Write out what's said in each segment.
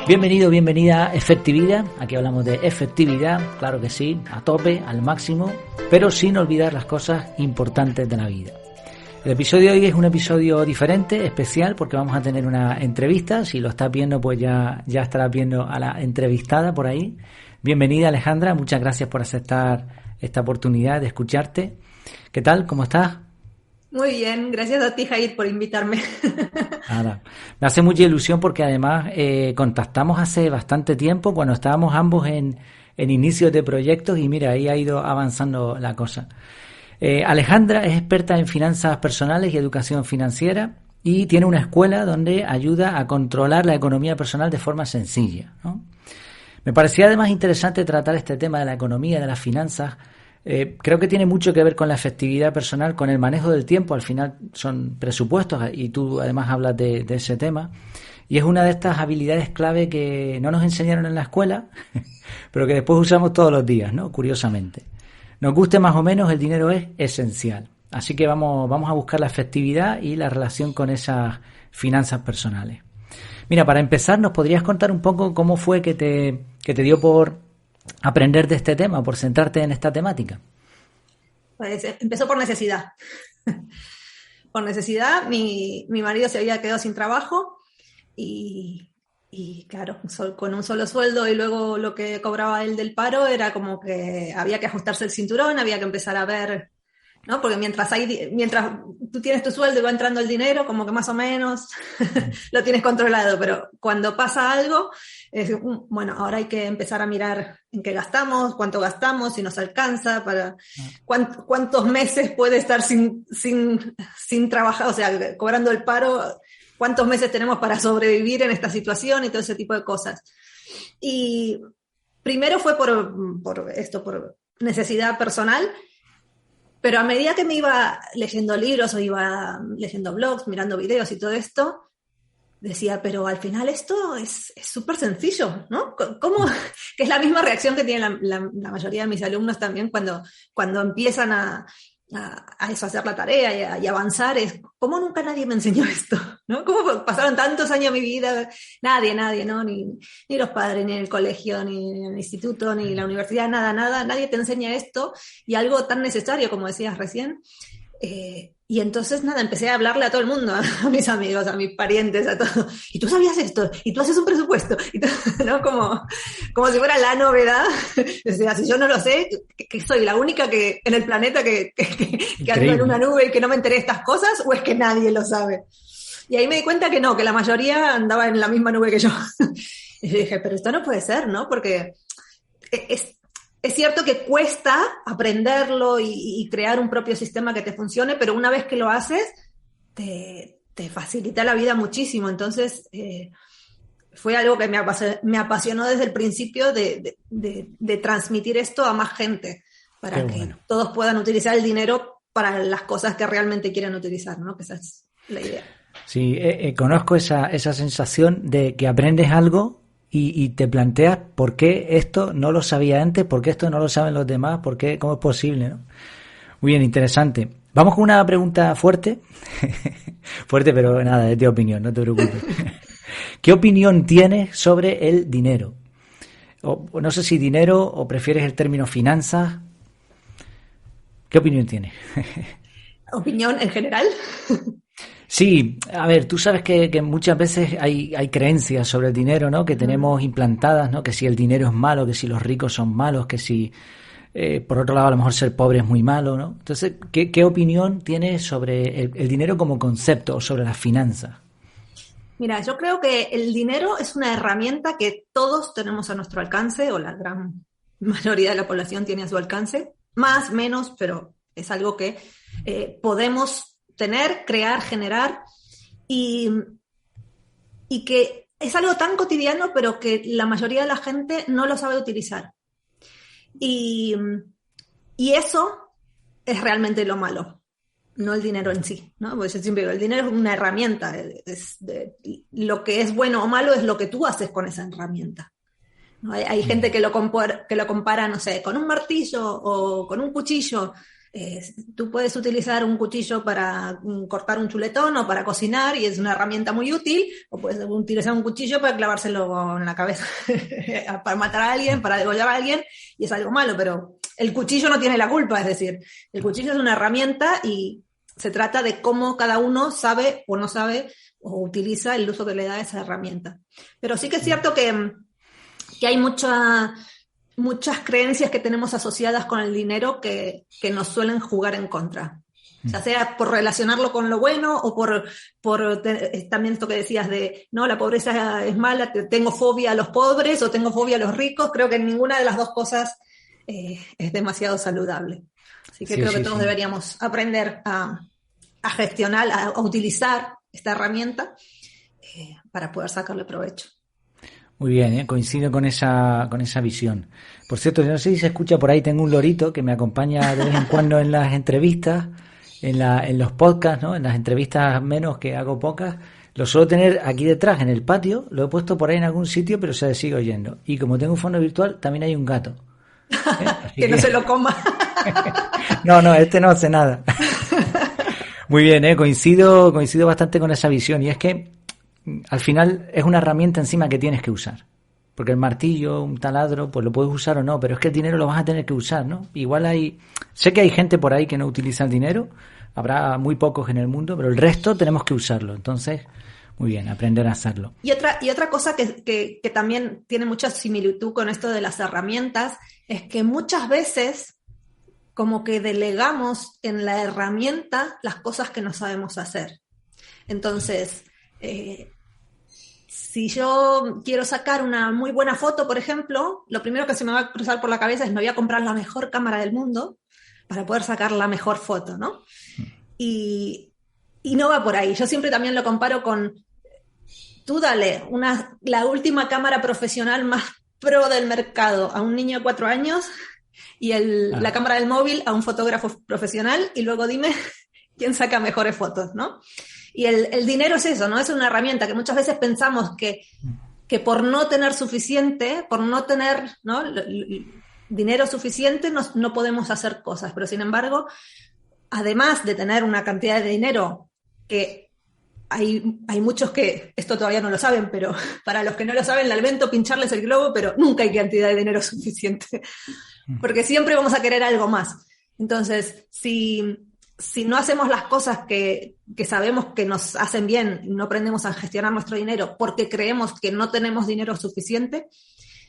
Bienvenido, bienvenida a Efectividad. Aquí hablamos de efectividad, claro que sí, a tope, al máximo, pero sin olvidar las cosas importantes de la vida. El episodio de hoy es un episodio diferente, especial, porque vamos a tener una entrevista. Si lo estás viendo, pues ya estarás viendo a la entrevistada por ahí. Bienvenida, Alejandra, muchas gracias por aceptar esta oportunidad de escucharte. ¿Qué tal? ¿Cómo estás? Muy bien, gracias a ti, Jair, por invitarme. Nada, me hace mucha ilusión porque además contactamos hace bastante tiempo cuando estábamos ambos en inicios de proyectos y mira, ahí ha ido avanzando la cosa. Alejandra es experta en finanzas personales y educación financiera y tiene una escuela donde ayuda a controlar la economía personal de forma sencilla, ¿no? Me parecía además interesante tratar este tema de la economía, de las finanzas. Creo que tiene mucho que ver con la efectividad personal, con el manejo del tiempo. Al final son presupuestos y tú además hablas de ese tema. Y es una de estas habilidades clave que no nos enseñaron en la escuela, pero que después usamos todos los días, ¿no? Curiosamente. Nos guste más o menos, el dinero es esencial. Así que vamos a buscar la efectividad y la relación con esas finanzas personales. Mira, para empezar, ¿nos podrías contar un poco cómo fue que te dio por aprender de este tema, por centrarte en esta temática? Pues empezó por necesidad. Por necesidad, mi marido se había quedado sin trabajo y claro, con un solo sueldo y luego lo que cobraba él del paro era como que había que ajustarse el cinturón, había que empezar a ver, ¿no? Porque mientras tú tienes tu sueldo y va entrando el dinero, como que más o menos lo tienes controlado, pero cuando pasa algo, bueno, ahora hay que empezar a mirar en qué gastamos, cuánto gastamos, si nos alcanza, para cuántos meses puede estar sin trabajar, o sea, cobrando el paro, cuántos meses tenemos para sobrevivir en esta situación y todo ese tipo de cosas. Y primero fue por necesidad personal. Pero a medida que me iba leyendo libros o iba leyendo blogs, mirando videos y todo esto, decía, pero al final esto es súper sencillo, ¿no? ¿Cómo? Que es la misma reacción que tienen la mayoría de mis alumnos también cuando empiezan a hacer la tarea y avanzar, es ¿cómo nunca nadie me enseñó esto? ¿No? ¿Cómo pasaron tantos años de mi vida? Nadie, ¿no? Ni los padres, ni el colegio, ni el instituto, ni la universidad, nada, nadie te enseña esto, y algo tan necesario como decías recién. Y entonces, empecé a hablarle a todo el mundo, a mis amigos, a mis parientes, a todo. Y tú sabías esto, y tú haces un presupuesto, y todo, ¿no? Como si fuera la novedad. O sea, si yo no lo sé, que soy la única en el planeta que ando en una nube y que no me enteré de estas cosas, o es que nadie lo sabe. Y ahí me di cuenta que no, que la mayoría andaba en la misma nube que yo. Y yo dije, pero esto no puede ser, ¿no? Porque es cierto que cuesta aprenderlo y crear un propio sistema que te funcione, pero una vez que lo haces, te facilita la vida muchísimo. Entonces, fue algo que me apasionó desde el principio de transmitir esto a más gente, para que todos puedan utilizar el dinero para las cosas que realmente quieren utilizar, ¿no? Que esa es la idea. Sí, conozco esa sensación de que aprendes algo y te planteas por qué esto no lo sabía antes, por qué esto no lo saben los demás, cómo es posible, ¿no? Muy bien, interesante. Vamos con una pregunta fuerte. Fuerte, pero nada, es de opinión, no te preocupes. ¿Qué opinión tienes sobre el dinero? O no sé si dinero o prefieres el término finanzas. ¿Qué opinión tienes? ¿Opinión en general? Sí, a ver, tú sabes que muchas veces hay creencias sobre el dinero, ¿no? Que tenemos implantadas, ¿no? Que si el dinero es malo, que si los ricos son malos, que si, por otro lado, a lo mejor ser pobre es muy malo, ¿no? Entonces, ¿qué opinión tienes sobre el dinero como concepto o sobre las finanzas? Mira, yo creo que el dinero es una herramienta que todos tenemos a nuestro alcance, o la gran mayoría de la población tiene a su alcance, más, menos, pero es algo que podemos tener, crear, generar, y que es algo tan cotidiano, pero que la mayoría de la gente no lo sabe utilizar. Y eso es realmente lo malo, no el dinero en sí, ¿no? Porque yo siempre digo, el dinero es una herramienta, lo que es bueno o malo es lo que tú haces con esa herramienta, ¿no? Hay gente que lo compara, no sé, con un martillo o con un cuchillo. Tú puedes utilizar un cuchillo para cortar un chuletón o para cocinar y es una herramienta muy útil, o puedes utilizar un cuchillo para clavárselo en la cabeza, para matar a alguien, para degollar a alguien, y es algo malo, pero el cuchillo no tiene la culpa, es decir, el cuchillo es una herramienta y se trata de cómo cada uno sabe o no sabe o utiliza el uso que le da a esa herramienta. Pero sí que es cierto que hay muchas creencias que tenemos asociadas con el dinero que nos suelen jugar en contra. Ya sea por relacionarlo con lo bueno o por también esto que decías de, no, la pobreza es mala, tengo fobia a los pobres o tengo fobia a los ricos. Creo que ninguna de las dos cosas es demasiado saludable. Así que creo que todos deberíamos aprender a gestionar, a utilizar esta herramienta para poder sacarle provecho. Muy bien, coincido con esa visión. Por cierto, no sé si se escucha por ahí, tengo un lorito que me acompaña de vez en cuando en las entrevistas, en los podcasts, ¿no? En las entrevistas menos, que hago pocas. Lo suelo tener aquí detrás, en el patio, lo he puesto por ahí en algún sitio, pero se sigue oyendo. Y como tengo un fondo virtual, también hay un gato. Que no se lo coma. No, este no hace nada. Muy bien, coincido bastante con esa visión. Y es que al final es una herramienta encima que tienes que usar. Porque el martillo, un taladro, pues lo puedes usar o no, pero es que el dinero lo vas a tener que usar, ¿no? Igual sé que hay gente por ahí que no utiliza el dinero, habrá muy pocos en el mundo, pero el resto tenemos que usarlo. Entonces, muy bien, aprender a hacerlo. Y otra cosa que también tiene mucha similitud con esto de las herramientas es que muchas veces como que delegamos en la herramienta las cosas que no sabemos hacer. Entonces, si yo quiero sacar una muy buena foto, por ejemplo, lo primero que se me va a cruzar por la cabeza es me voy a comprar la mejor cámara del mundo para poder sacar la mejor foto, ¿no? Y no va por ahí. Yo siempre también lo comparo con, tú dale la última cámara profesional más pro del mercado a un niño de 4 años y la cámara del móvil a un fotógrafo profesional y luego dime quién saca mejores fotos, ¿no? Y el dinero es eso, ¿no? Es una herramienta que muchas veces pensamos que por no tener suficiente, por no tener, ¿no?, dinero suficiente, no podemos hacer cosas. Pero sin embargo, además de tener una cantidad de dinero que hay muchos que esto todavía no lo saben, pero para los que no lo saben, la invento pincharles el globo, pero nunca hay cantidad de dinero suficiente, porque siempre vamos a querer algo más. Entonces, si no hacemos las cosas que sabemos que nos hacen bien, no aprendemos a gestionar nuestro dinero porque creemos que no tenemos dinero suficiente,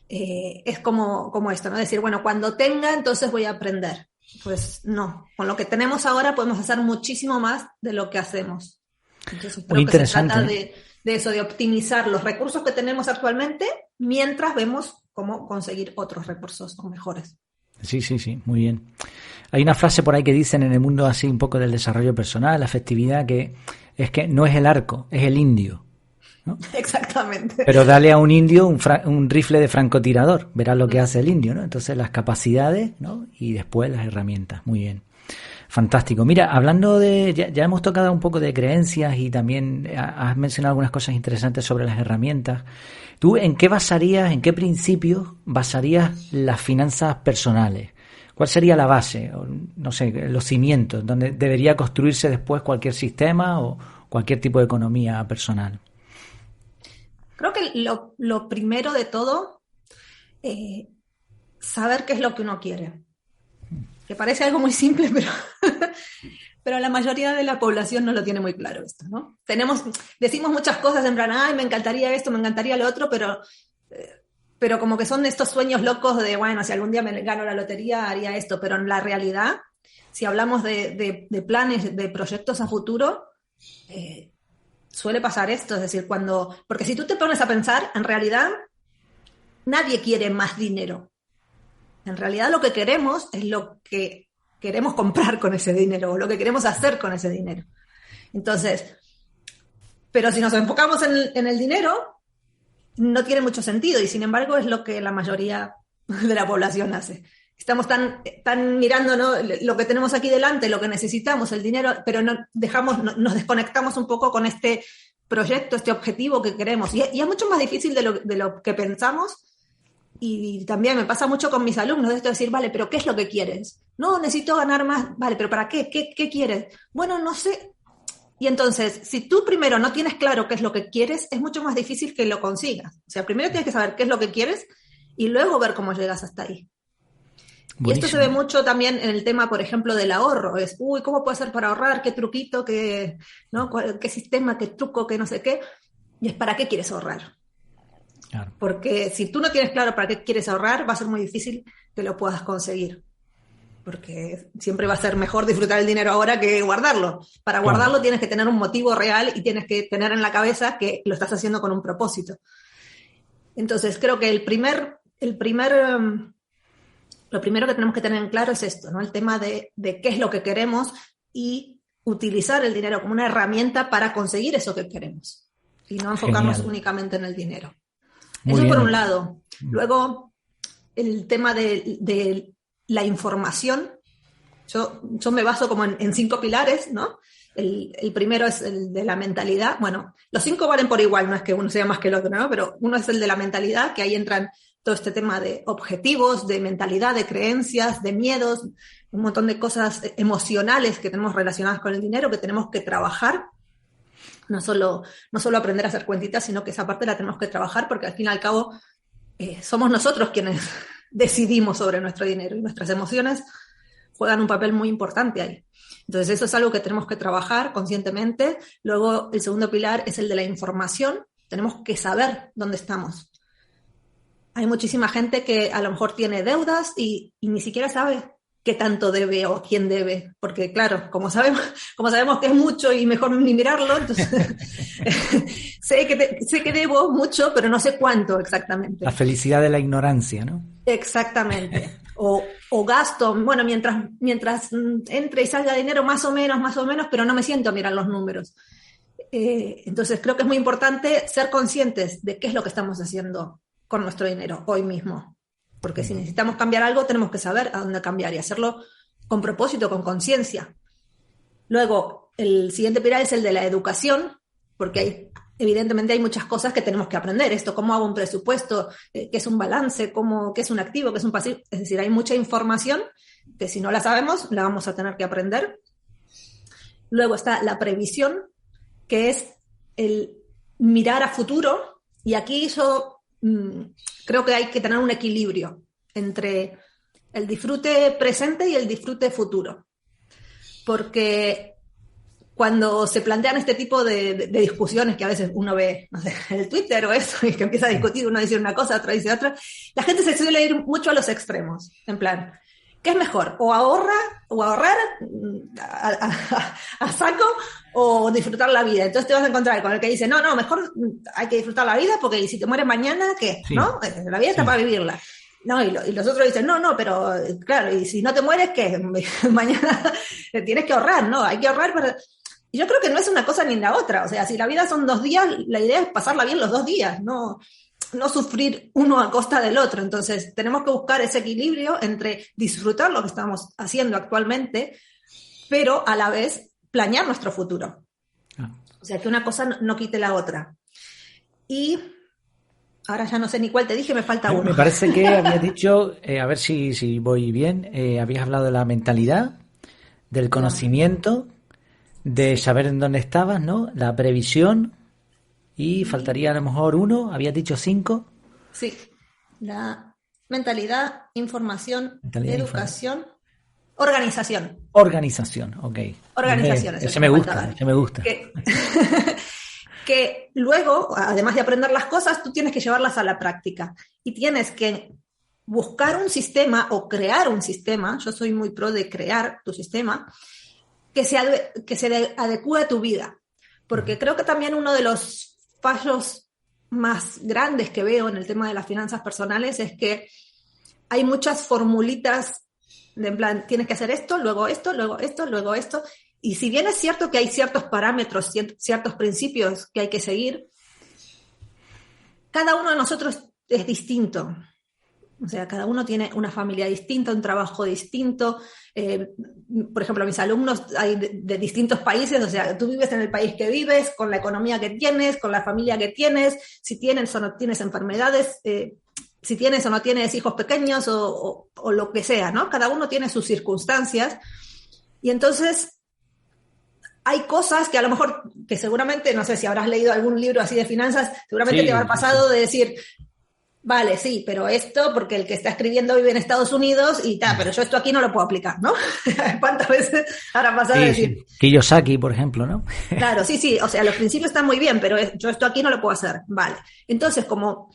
es como esto, ¿no? Decir, bueno, cuando tenga, entonces voy a aprender. Pues no, con lo que tenemos ahora podemos hacer muchísimo más de lo que hacemos. Entonces creo que se trata de eso, de optimizar los recursos que tenemos actualmente mientras vemos cómo conseguir otros recursos o mejores. Sí, muy bien. Hay una frase por ahí que dicen en el mundo así un poco del desarrollo personal, la afectividad, que es que no es el arco, es el indio, ¿no? Exactamente. Pero dale a un indio un rifle de francotirador, verás lo que hace el indio, ¿no? Entonces las capacidades, ¿no? Y después las herramientas. Muy bien. Fantástico. Mira, hablando de, ya hemos tocado un poco de creencias y también has mencionado algunas cosas interesantes sobre las herramientas. ¿Tú en qué principios basarías las finanzas personales? ¿Cuál sería la base? O, no sé, los cimientos, donde debería construirse después cualquier sistema o cualquier tipo de economía personal. Creo que lo primero de todo, saber qué es lo que uno quiere. Que parece algo muy simple, pero la mayoría de la población no lo tiene muy claro esto, ¿no? Decimos muchas cosas en plan, ay, me encantaría esto, me encantaría lo otro, pero como que son estos sueños locos de, bueno, si algún día me gano la lotería, haría esto. Pero en la realidad, si hablamos de planes, de proyectos a futuro, suele pasar esto. Es decir, porque si tú te pones a pensar, en realidad, nadie quiere más dinero. En realidad lo que queremos es lo que queremos comprar con ese dinero o lo que queremos hacer con ese dinero. Entonces, pero si nos enfocamos en el dinero, no tiene mucho sentido y sin embargo es lo que la mayoría de la población hace. Estamos tan mirando, ¿no?, lo que tenemos aquí delante, lo que necesitamos, el dinero, pero nos desconectamos un poco con este proyecto, este objetivo que queremos. Y es mucho más difícil de lo que pensamos. Y también me pasa mucho con mis alumnos de esto de decir, vale, pero ¿qué es lo que quieres? No, necesito ganar más. Vale, pero ¿para qué? ¿Qué quieres? Bueno, no sé. Y entonces, si tú primero no tienes claro qué es lo que quieres, es mucho más difícil que lo consigas. O sea, primero tienes que saber qué es lo que quieres y luego ver cómo llegas hasta ahí. Buenísimo. Y esto se ve mucho también en el tema, por ejemplo, del ahorro. Es, ¿cómo puedo hacer para ahorrar? ¿Qué truquito? ¿No? ¿Qué sistema? ¿Qué truco? ¿Qué no sé qué? Y es, ¿para qué quieres ahorrar? Claro. Porque si tú no tienes claro para qué quieres ahorrar, va a ser muy difícil que lo puedas conseguir. Porque siempre va a ser mejor disfrutar el dinero ahora que guardarlo. Para guardarlo tienes que tener un motivo real y tienes que tener en la cabeza que lo estás haciendo con un propósito. Entonces, creo que lo primero que tenemos que tener en claro es esto, ¿no? El tema de qué es lo que queremos y utilizar el dinero como una herramienta para conseguir eso que queremos. Y no enfocarnos únicamente en el dinero. Eso por un lado. Luego, el tema de la información, yo me baso como en 5 pilares, ¿no? El primero es el de la mentalidad. Bueno, los 5 valen por igual, no es que uno sea más que el otro, ¿no? Pero uno es el de la mentalidad, que ahí entran todo este tema de objetivos, de mentalidad, de creencias, de miedos, un montón de cosas emocionales que tenemos relacionadas con el dinero, que tenemos que trabajar. No solo aprender a hacer cuentitas, sino que esa parte la tenemos que trabajar, porque al fin y al cabo somos nosotros quienes decidimos sobre nuestro dinero y nuestras emociones juegan un papel muy importante ahí. Entonces eso es algo que tenemos que trabajar conscientemente. Luego el segundo pilar es el de la información. Tenemos que saber dónde estamos. Hay muchísima gente que a lo mejor tiene deudas y ni siquiera sabe qué tanto debe o quién debe, porque claro, como sabemos que es mucho y mejor ni mirarlo, entonces sé que debo mucho, pero no sé cuánto exactamente. La felicidad de la ignorancia, ¿no? Exactamente. O gasto, bueno, mientras entre y salga dinero más o menos, pero no me siento a mirar los números. Entonces creo que es muy importante ser conscientes de qué es lo que estamos haciendo con nuestro dinero hoy mismo. Porque si necesitamos cambiar algo, tenemos que saber a dónde cambiar y hacerlo con propósito, con conciencia. Luego, el siguiente pilar es el de la educación, porque evidentemente hay muchas cosas que tenemos que aprender. Esto, cómo hago un presupuesto, qué es un balance, qué es un activo, qué es un pasivo. Es decir, hay mucha información que si no la sabemos, la vamos a tener que aprender. Luego está la previsión, que es el mirar a futuro. Y aquí yo creo que hay que tener un equilibrio entre el disfrute presente y el disfrute futuro. Porque cuando se plantean este tipo de discusiones que a veces uno ve, no sé, en el Twitter o eso, y que empieza a discutir, uno dice una cosa, otro dice otra, la gente se suele ir mucho a los extremos, en plan, ¿qué es mejor? ¿O ahorrar a saco o disfrutar la vida? Entonces te vas a encontrar con el que dice, no, mejor hay que disfrutar la vida porque si te mueres mañana, ¿qué? Sí. ¿No? La vida está para vivirla. No, y los otros dicen, no, pero claro, y si no te mueres, ¿qué? Mañana tienes que ahorrar, ¿no? Hay que ahorrar para... Y yo creo que no es una cosa ni la otra. O sea, si la vida son 2 días, la idea es pasarla bien los 2 días, no sufrir uno a costa del otro. Entonces, tenemos que buscar ese equilibrio entre disfrutar lo que estamos haciendo actualmente, pero a la vez planear nuestro futuro. O sea, que una cosa no quite la otra. Y ahora ya no sé ni cuál te dije, me falta uno. Me parece que habías dicho, a ver si voy bien, habías hablado de la mentalidad, del conocimiento, de saber en dónde estabas, ¿no? La previsión, y faltaría a lo mejor uno, habías dicho 5. Sí, la mentalidad, información, educación, organización. Organización, ok. Organización. Ese me gusta. Que luego, además de aprender las cosas, tú tienes que llevarlas a la práctica. Y tienes que buscar un sistema o crear un sistema, yo soy muy pro de crear tu sistema, que se adecue a tu vida. Porque creo que también uno de los fallos más grandes que veo en el tema de las finanzas personales es que hay muchas formulitas de en plan, tienes que hacer esto, luego esto, luego esto, luego esto. Y si bien es cierto que hay ciertos parámetros, ciertos principios que hay que seguir, cada uno de nosotros es distinto. O sea, cada uno tiene una familia distinta, un trabajo distinto. Por ejemplo, mis alumnos hay de distintos países. O sea, tú vives en el país que vives, con la economía que tienes, con la familia que tienes, si tienes o no tienes enfermedades. si tienes o no tienes hijos pequeños o lo que sea, ¿no? Cada uno tiene sus circunstancias y entonces hay cosas que a lo mejor, que seguramente, no sé si habrás leído algún libro así de finanzas, seguramente te habrá pasado de decir, vale, sí, pero esto, porque el que está escribiendo vive en Estados Unidos y tal, pero yo esto aquí no lo puedo aplicar, ¿no? ¿Cuántas veces habrá pasado de decir? Kiyosaki, por ejemplo, ¿no? Claro, sí, o sea, los principios están muy bien, pero yo esto aquí no lo puedo hacer, vale. Entonces, como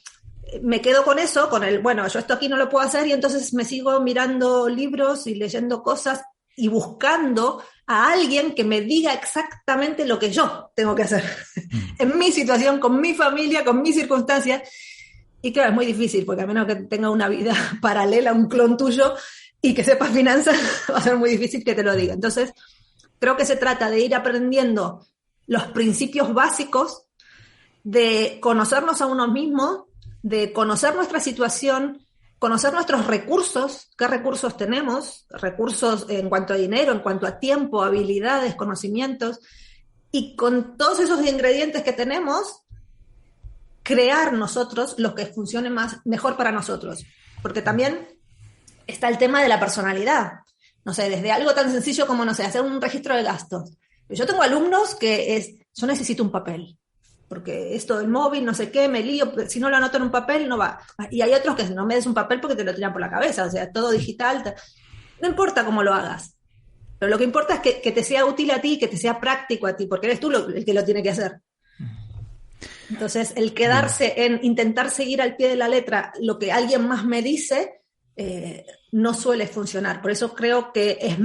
me quedo con eso, bueno, yo esto aquí no lo puedo hacer y entonces me sigo mirando libros y leyendo cosas y buscando a alguien que me diga exactamente lo que yo tengo que hacer en mi situación, con mi familia, con mis circunstancias. Y claro, es muy difícil, porque a menos que tenga una vida paralela, un clon tuyo, y que sepas finanzas, va a ser muy difícil que te lo diga. Entonces, creo que se trata de ir aprendiendo los principios básicos, de conocernos a uno mismo, de conocer nuestra situación, conocer nuestros recursos, qué recursos tenemos, recursos en cuanto a dinero, en cuanto a tiempo, habilidades, conocimientos, y con todos esos ingredientes que tenemos, crear nosotros lo que funcione mejor para nosotros. Porque también está el tema de la personalidad. No sé, desde algo tan sencillo como, no sé, hacer un registro de gastos. Yo tengo alumnos yo necesito un papel, porque esto del móvil, no sé qué, me lío, si no lo anoto en un papel, no va. Y hay otros que no me des un papel porque te lo tiran por la cabeza, o sea, todo digital. No importa cómo lo hagas, pero lo que importa es que te sea útil a ti, que te sea práctico a ti, porque eres tú el que lo tiene que hacer. Entonces, el quedarse en intentar seguir al pie de la letra lo que alguien más me dice, no suele funcionar. Por eso creo que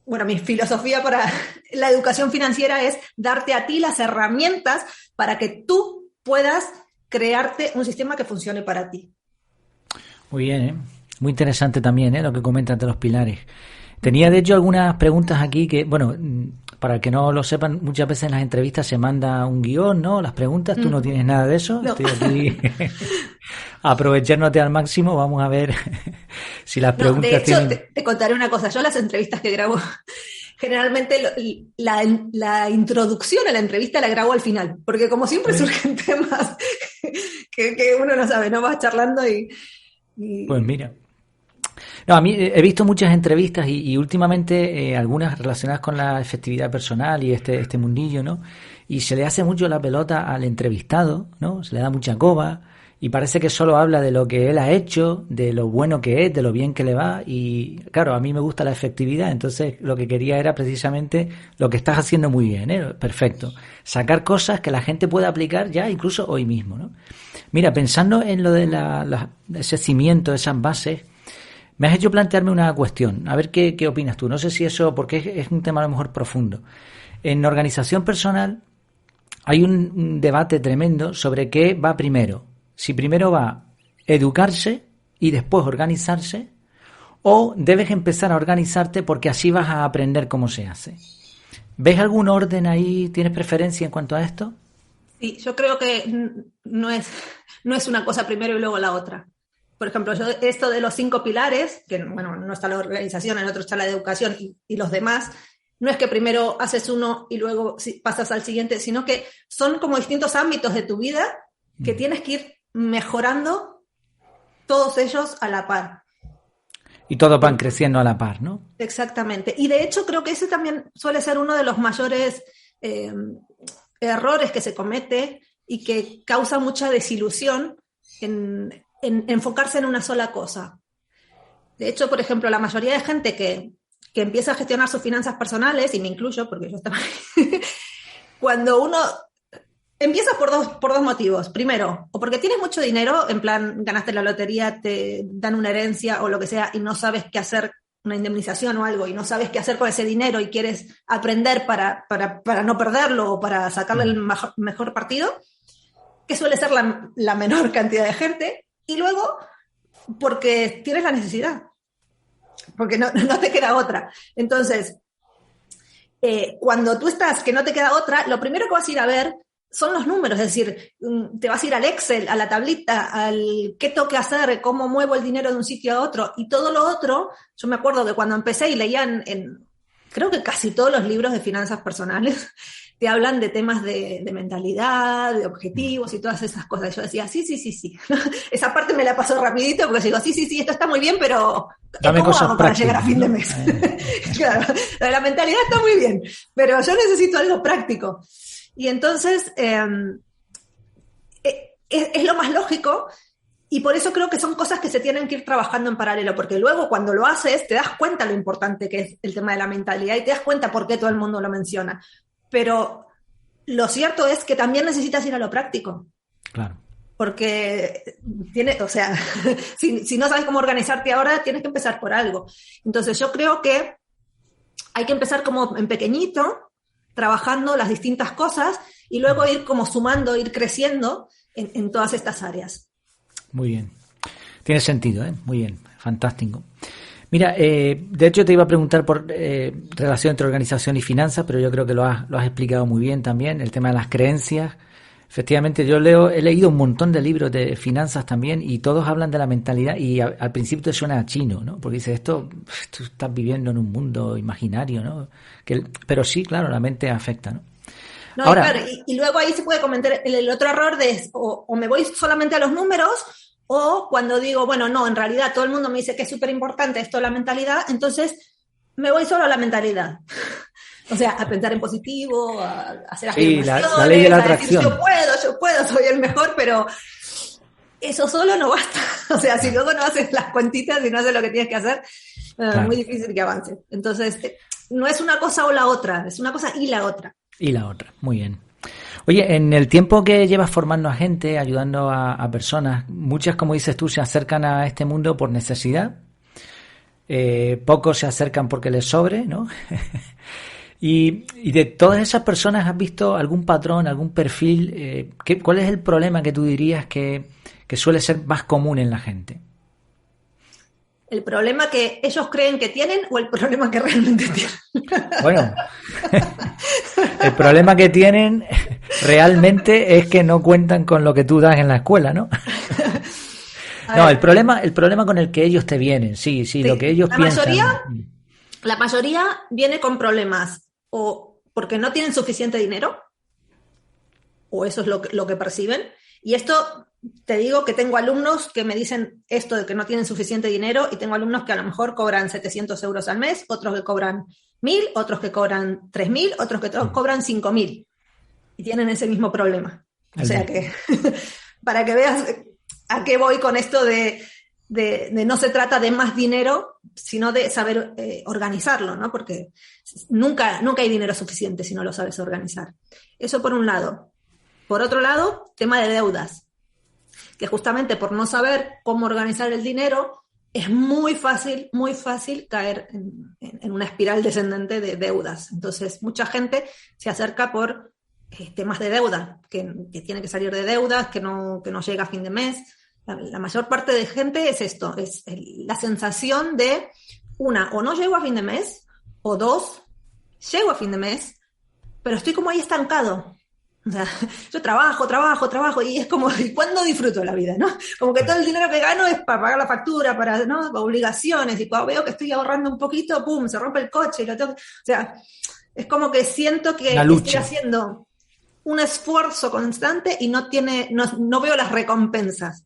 mi filosofía para la educación financiera es darte a ti las herramientas para que tú puedas crearte un sistema que funcione para ti. Muy bien, ¿eh? Muy interesante también, lo que comentas de los pilares. Tenía, de hecho, algunas preguntas aquí que, bueno, para que no lo sepan, muchas veces en las entrevistas se manda un guión, ¿no? Las preguntas, tú no tienes nada de eso. No. Estoy aquí aprovechándote al máximo. Vamos a ver si las preguntas de hecho, tienen... te contaré una cosa. Yo las entrevistas que grabo, generalmente la introducción a la entrevista la grabo al final, porque como siempre surgen temas que uno no sabe, no vas charlando y... Pues mira... No, a mí he visto muchas entrevistas y últimamente algunas relacionadas con la efectividad personal y este mundillo, ¿no? Y se le hace mucho la pelota al entrevistado, ¿no? Se le da mucha coba y parece que solo habla de lo que él ha hecho, de lo bueno que es, de lo bien que le va y, claro, a mí me gusta la efectividad, entonces lo que quería era precisamente lo que estás haciendo muy bien, ¿eh? Perfecto. Sacar cosas que la gente pueda aplicar ya incluso hoy mismo, ¿no? Mira, pensando en lo de ese cimiento, esas bases, me has hecho plantearme una cuestión, a ver qué opinas tú. No sé si eso, porque es un tema a lo mejor profundo. En organización personal hay un debate tremendo sobre qué va primero. Si primero va educarse y después organizarse, o debes empezar a organizarte porque así vas a aprender cómo se hace. ¿Ves algún orden ahí? ¿Tienes preferencia en cuanto a esto? Sí, yo creo que no es una cosa primero y luego la otra. Por ejemplo, esto de los 5 pilares, que bueno, no está la organización, en otro está la educación y los demás, no es que primero haces uno y luego pasas al siguiente, sino que son como distintos ámbitos de tu vida que tienes que ir mejorando todos ellos a la par. Y todos van creciendo a la par, ¿no? Exactamente. Y de hecho creo que ese también suele ser uno de los mayores errores que se comete y que causa mucha desilusión en enfocarse en una sola cosa. De hecho, por ejemplo, la mayoría de gente que empieza a gestionar sus finanzas personales, y me incluyo porque yo estaba ahí, cuando uno empieza por dos motivos. Primero, o porque tienes mucho dinero, en plan, ganaste la lotería, te dan una herencia o lo que sea, y no sabes qué hacer, una indemnización o algo, y no sabes qué hacer con ese dinero y quieres aprender para no perderlo o para sacarle el mejor partido, que suele ser la menor cantidad de gente. Y luego, porque tienes la necesidad, porque no te queda otra. Entonces, cuando tú estás que no te queda otra, lo primero que vas a ir a ver son los números, es decir, te vas a ir al Excel, a la tablita, al qué tengo que hacer, cómo muevo el dinero de un sitio a otro, y todo lo otro. Yo me acuerdo que cuando empecé y leía creo que casi todos los libros de finanzas personales, te hablan de temas de mentalidad, de objetivos y todas esas cosas. Yo decía, sí. Esa parte me la pasó rapidito porque digo, sí, esto está muy bien, pero dame ¿cómo cosas hago para llegar a fin de ¿no? mes? Claro, la mentalidad está muy bien, pero yo necesito algo práctico. Y entonces, es lo más lógico. Y por eso creo que son cosas que se tienen que ir trabajando en paralelo, porque luego cuando lo haces te das cuenta lo importante que es el tema de la mentalidad y te das cuenta por qué todo el mundo lo menciona. Pero lo cierto es que también necesitas ir a lo práctico. Claro. Porque si no sabes cómo organizarte ahora, tienes que empezar por algo. Entonces yo creo que hay que empezar como en pequeñito, trabajando las distintas cosas y luego ir como sumando, ir creciendo en todas estas áreas. Muy bien. Tiene sentido, ¿eh? Muy bien. Fantástico. Mira, de hecho te iba a preguntar por relación entre organización y finanzas, pero yo creo que lo has explicado muy bien también, el tema de las creencias. Efectivamente, he leído un montón de libros de finanzas también y todos hablan de la mentalidad y al principio te suena a chino, ¿no? Porque dices, tú estás viviendo en un mundo imaginario, ¿no? Pero sí, claro, la mente afecta, ¿no? No, ahora, claro, y luego ahí se puede cometer el otro error de o me voy solamente a los números o cuando digo, bueno, no, en realidad todo el mundo me dice que es súper importante esto de la mentalidad, entonces me voy solo a la mentalidad. O sea, a pensar en positivo, a hacer afirmaciones, la ley de la atracción. A decir, yo puedo, soy el mejor, pero eso solo no basta. O sea, si luego no haces las cuentitas y no haces lo que tienes que hacer, claro, es muy difícil que avances. Entonces, no es una cosa o la otra, es una cosa y la otra. Y la otra, muy bien. Oye, en el tiempo que llevas formando a gente, ayudando a personas, muchas, como dices tú, se acercan a este mundo por necesidad, pocos se acercan porque les sobre, ¿no? Y de todas esas personas, ¿has visto algún patrón, algún perfil? ¿Cuál es el problema que tú dirías que suele ser más común en la gente? ¿El problema que ellos creen que tienen o el problema que realmente tienen? Bueno, el problema que tienen realmente es que no cuentan con lo que tú das en la escuela, ¿no? No, el problema con el que ellos te vienen, sí, lo que ellos piensan. La mayoría viene con problemas o porque no tienen suficiente dinero, o eso es lo que perciben. Y esto, te digo que tengo alumnos que me dicen esto de que no tienen suficiente dinero y tengo alumnos que a lo mejor cobran 700 euros al mes, otros que cobran 1.000, otros que cobran 3.000, otros que cobran 5.000 y tienen ese mismo problema. O sea que, para que veas a qué voy con esto de no se trata de más dinero, sino de saber organizarlo, ¿no? Porque nunca hay dinero suficiente si no lo sabes organizar. Eso por un lado. Por otro lado, tema de deudas, que justamente por no saber cómo organizar el dinero, es muy fácil caer en una espiral descendente de deudas. Entonces, mucha gente se acerca por temas de deuda, que tiene que salir de deudas, que no llega a fin de mes. La mayor parte de gente es esto, es la sensación de, una, o no llego a fin de mes, o dos, llego a fin de mes, pero estoy como ahí estancado. O sea, yo trabajo, y es como, ¿y cuándo disfruto la vida, no? Como que todo el dinero que gano es para pagar la factura, para obligaciones, y cuando veo que estoy ahorrando un poquito, ¡pum!, se rompe el coche, y lo tengo. O sea, es como que siento que estoy haciendo un esfuerzo constante y no veo las recompensas,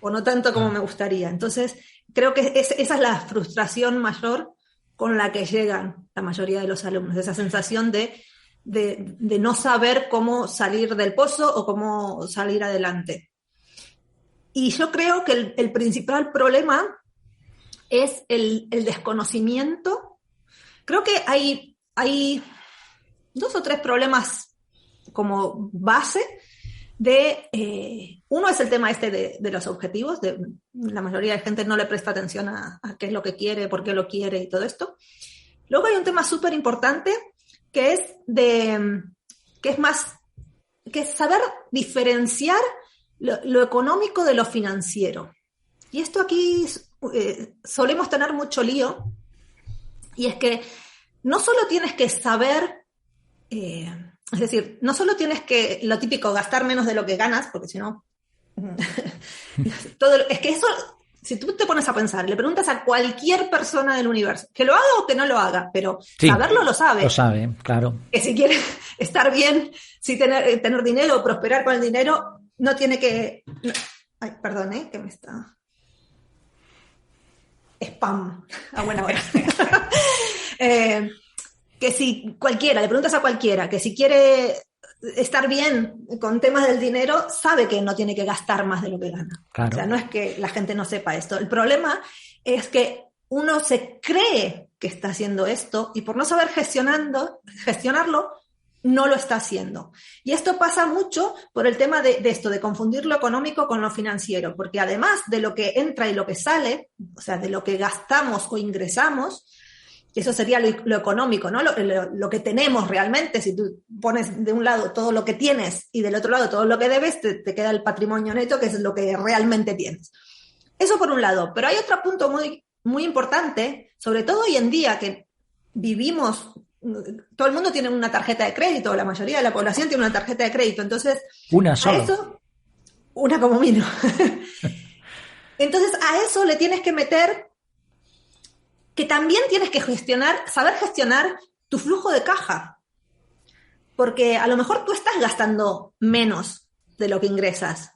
o no tanto como me gustaría. Entonces, creo que esa es la frustración mayor con la que llegan la mayoría de los alumnos, esa sensación de no saber cómo salir del pozo o cómo salir adelante. Y yo creo que el principal problema es el desconocimiento. Creo que hay 2 o 3 problemas como base uno es el tema de los objetivos, la mayoría de gente no le presta atención a qué es lo que quiere, por qué lo quiere y todo esto. Luego hay un tema súper importante que es saber diferenciar lo económico de lo financiero. Y esto aquí solemos tener mucho lío, y es que no solo tienes que saber, es decir, no solo tienes que, lo típico, gastar menos de lo que ganas, porque si no, es que eso, si tú te pones a pensar, le preguntas a cualquier persona del universo, que lo haga o que no lo haga, pero Sí, saberlo lo sabe. lo sabe, claro. Que si quiere estar bien, si tener dinero o prosperar con el dinero, no tiene que... Ay, perdón, que me está... Spam, a buena hora. Que si cualquiera, le preguntas a cualquiera, que si quiere estar bien con temas del dinero, sabe que no tiene que gastar más de lo que gana. Claro. O sea, no es que la gente no sepa esto. El problema es que uno se cree que está haciendo esto y por no saber gestionarlo, no lo está haciendo. Y esto pasa mucho por el tema de esto, de confundir lo económico con lo financiero, porque además de lo que entra y lo que sale, o sea, de lo que gastamos o ingresamos, que eso sería lo económico, ¿no? Lo que tenemos realmente, si tú pones de un lado todo lo que tienes y del otro lado todo lo que debes, te queda el patrimonio neto, que es lo que realmente tienes. Eso por un lado. Pero hay otro punto muy, muy importante, sobre todo hoy en día que vivimos... Todo el mundo tiene una tarjeta de crédito, la mayoría de la población tiene una tarjeta de crédito, entonces... Una sola. A eso, una como mínimo. Entonces a eso le tienes que meter que también tienes que saber gestionar tu flujo de caja, porque a lo mejor tú estás gastando menos de lo que ingresas,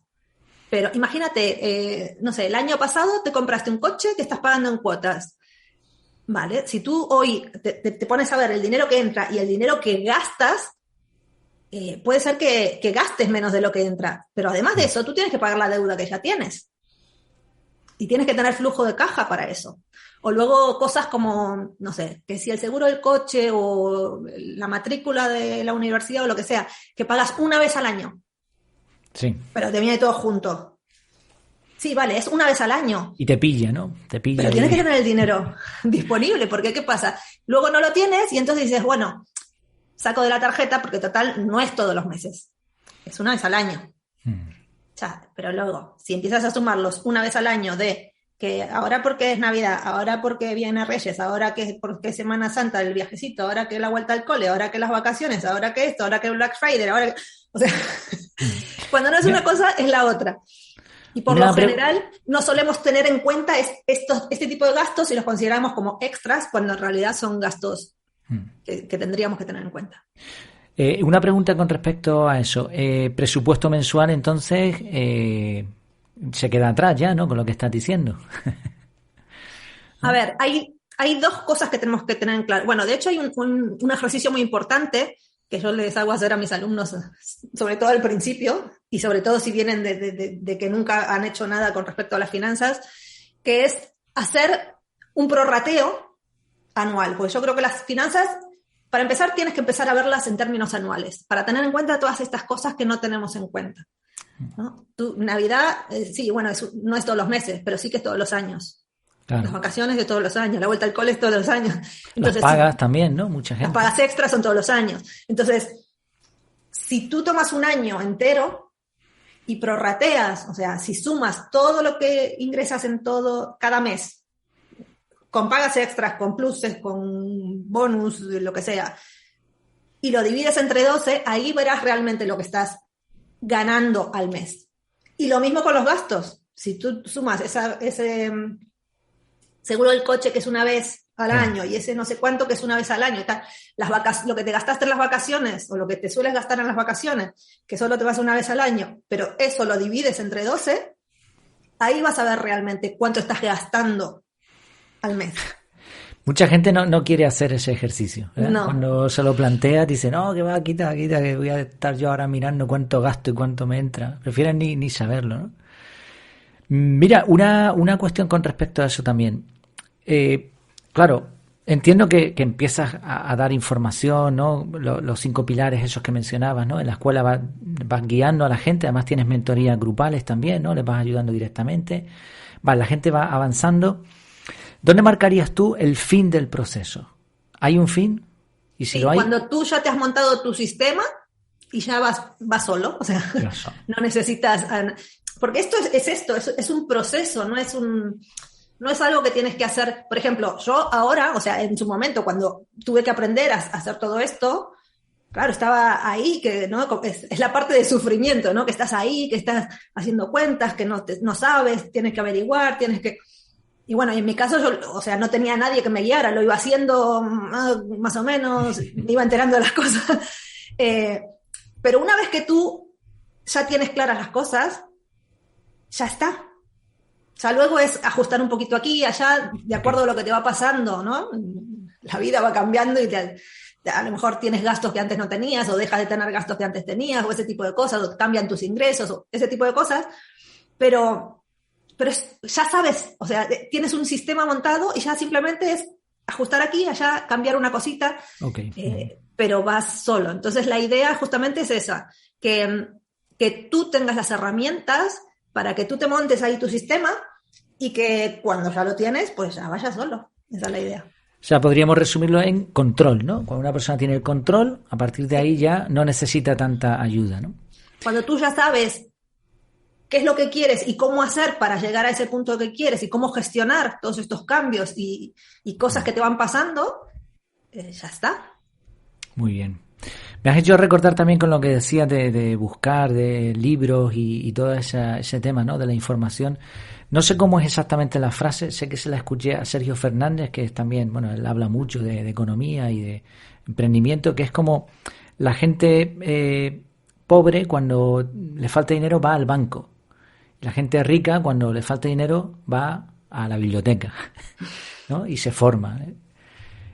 pero imagínate, no sé, el año pasado te compraste un coche que estás pagando en cuotas. Vale, si tú hoy te pones a ver el dinero que entra y el dinero que gastas, puede ser que gastes menos de lo que entra, pero además de eso, tú tienes que pagar la deuda que ya tienes y tienes que tener flujo de caja para eso. O luego cosas como, no sé, que si el seguro del coche o la matrícula de la universidad o lo que sea, que pagas una vez al año. Sí. Pero te viene todo junto. Sí, vale, es una vez al año. Y te pilla, ¿no? Te pilla. Pero tienes que tener el dinero disponible, porque ¿qué pasa? Luego no lo tienes y entonces dices, bueno, saco de la tarjeta porque total no es todos los meses. Es una vez al año. Ya, pero luego, si empiezas a sumarlos una vez al año de que ahora porque es Navidad, ahora porque viene Reyes, ahora que porque es Semana Santa, el viajecito, ahora que la vuelta al cole, ahora que las vacaciones, ahora que esto, ahora que Black Friday, ahora que... O sea, cuando no es una cosa, es la otra. Y por lo general no solemos tener en cuenta este tipo de gastos y los consideramos como extras cuando en realidad son gastos que tendríamos que tener en cuenta. Una pregunta con respecto a eso. Presupuesto mensual, entonces, se queda atrás ya, ¿no? Con lo que estás diciendo. A ver, hay dos cosas que tenemos que tener en claro. Bueno, de hecho hay un ejercicio muy importante que yo les hago hacer a mis alumnos, sobre todo al principio, y sobre todo si vienen de que nunca han hecho nada con respecto a las finanzas, que es hacer un prorrateo anual. Porque yo creo que las finanzas, para empezar, tienes que empezar a verlas en términos anuales, para tener en cuenta todas estas cosas que no tenemos en cuenta, ¿no? Navidad, sí, bueno, no es todos los meses, pero sí que es todos los años. Claro. Las vacaciones de todos los años, la vuelta al cole es todos los años. Entonces, las pagas también, ¿no? Mucha gente. Las pagas extras son todos los años. Entonces, si tú tomas un año entero y prorrateas, o sea, si sumas todo lo que ingresas en todo cada mes, con pagas extras, con pluses, con bonus, lo que sea, y lo divides entre 12, ahí verás realmente lo que estás ganando al mes. Y lo mismo con los gastos. Si tú sumas ese seguro del coche que es una vez al año y ese no sé cuánto que es una vez al año y tal, lo que te gastaste en las vacaciones o lo que te sueles gastar en las vacaciones, que solo te vas una vez al año, pero eso lo divides entre 12, ahí vas a ver realmente cuánto estás gastando al mes. Mucha gente no quiere hacer ese ejercicio, ¿verdad? No. Cuando se lo plantea, dice, no, que va, quita, que voy a estar yo ahora mirando cuánto gasto y cuánto me entra. Prefieren ni saberlo, ¿no? Mira, una cuestión con respecto a eso también. Claro, entiendo que empiezas a dar información, ¿no? Los 5 pilares esos que mencionabas, ¿no? En la escuela vas guiando a la gente, además tienes mentorías grupales también, ¿no? Les vas ayudando directamente. Vale, la gente va avanzando. ¿Dónde marcarías tú el fin del proceso? ¿Hay un fin? Y si sí, lo hay... Cuando tú ya te has montado tu sistema y ya vas solo, o sea, no necesitas... Porque esto es un proceso, no es algo que tienes que hacer. Por ejemplo, yo ahora, o sea, en su momento, cuando tuve que aprender a hacer todo esto, claro, estaba ahí, que ¿no? Es la parte de sufrimiento, ¿no? Que estás ahí, que estás haciendo cuentas, que no sabes, tienes que averiguar, tienes que... Y bueno, en mi caso yo, o sea, no tenía nadie que me guiara, lo iba haciendo más o menos, me iba enterando de las cosas. Pero una vez que tú ya tienes claras las cosas, ya está. O sea, luego es ajustar un poquito aquí, allá, de acuerdo a lo que te va pasando, ¿no? La vida va cambiando y a lo mejor tienes gastos que antes no tenías, o dejas de tener gastos que antes tenías, o ese tipo de cosas, o cambian tus ingresos, o ese tipo de cosas, pero ya sabes, o sea, tienes un sistema montado y ya simplemente es ajustar aquí, allá, cambiar una cosita, pero vas solo. Entonces la idea justamente es esa, que tú tengas las herramientas para que tú te montes ahí tu sistema y que cuando ya lo tienes, pues ya vayas solo. Esa es la idea. O sea, podríamos resumirlo en control, ¿no? Cuando una persona tiene el control, a partir de ahí ya no necesita tanta ayuda, ¿no? Cuando tú ya sabes qué es lo que quieres y cómo hacer para llegar a ese punto que quieres y cómo gestionar todos estos cambios y cosas que te van pasando, ya está. Muy bien. Me has hecho recordar también con lo que decías de buscar, de libros y todo ese tema, ¿no? De la información. No sé cómo es exactamente la frase, sé que se la escuché a Sergio Fernández, que es también, bueno, él habla mucho de economía y de emprendimiento, que es como la gente pobre, cuando le falta dinero, va al banco. La gente rica, cuando le falta dinero, va a la biblioteca, ¿no? Y se forma.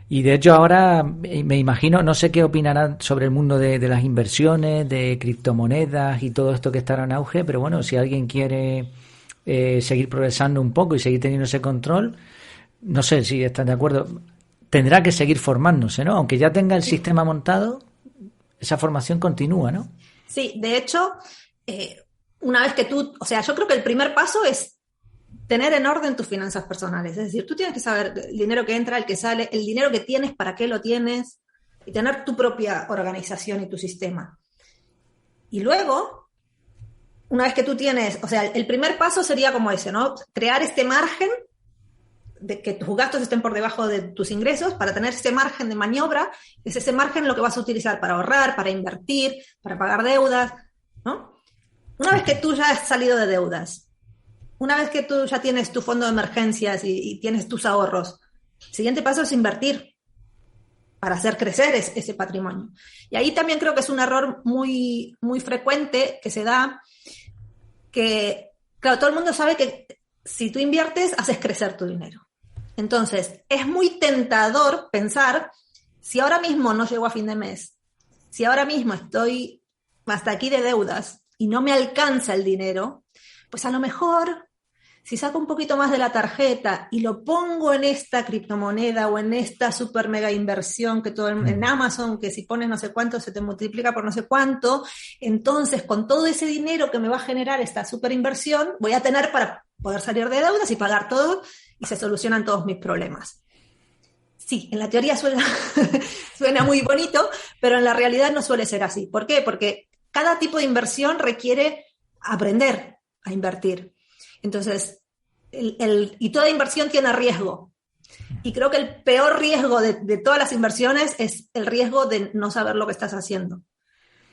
Y de hecho ahora me imagino, no sé qué opinarán sobre el mundo de las inversiones, de criptomonedas y todo esto que estará en auge, pero bueno, si alguien quiere seguir progresando un poco y seguir teniendo ese control, no sé si están de acuerdo, tendrá que seguir formándose, ¿no? Aunque ya tenga el sistema montado, esa formación continúa, ¿no? Sí, de hecho, una vez que tú, o sea, yo creo que el primer paso es tener en orden tus finanzas personales. Es decir, tú tienes que saber el dinero que entra, el que sale, el dinero que tienes, para qué lo tienes, y tener tu propia organización y tu sistema. Y luego, una vez que tú tienes, o sea, el primer paso sería como ese, ¿no? Crear este margen de que tus gastos estén por debajo de tus ingresos, para tener ese margen de maniobra, es ese margen lo que vas a utilizar para ahorrar, para invertir, para pagar deudas, ¿no? Una vez que tú ya has salido de deudas, una vez que tú ya tienes tu fondo de emergencias y tienes tus ahorros, el siguiente paso es invertir para hacer crecer ese patrimonio. Y ahí también creo que es un error muy, muy frecuente que se da, que, claro, todo el mundo sabe que si tú inviertes, haces crecer tu dinero. Entonces, es muy tentador pensar, si ahora mismo no llego a fin de mes, si ahora mismo estoy hasta aquí de deudas y no me alcanza el dinero, pues a lo mejor, si saco un poquito más de la tarjeta y lo pongo en esta criptomoneda o en esta super mega inversión que todo en Amazon, que si pones no sé cuánto se te multiplica por no sé cuánto, entonces con todo ese dinero que me va a generar esta super inversión, voy a tener para poder salir de deudas y pagar todo y se solucionan todos mis problemas. Sí, en la teoría suena muy bonito, pero en la realidad no suele ser así. ¿Por qué? Porque cada tipo de inversión requiere aprender a invertir. Entonces, y toda inversión tiene riesgo. Y creo que el peor riesgo de todas las inversiones es el riesgo de no saber lo que estás haciendo.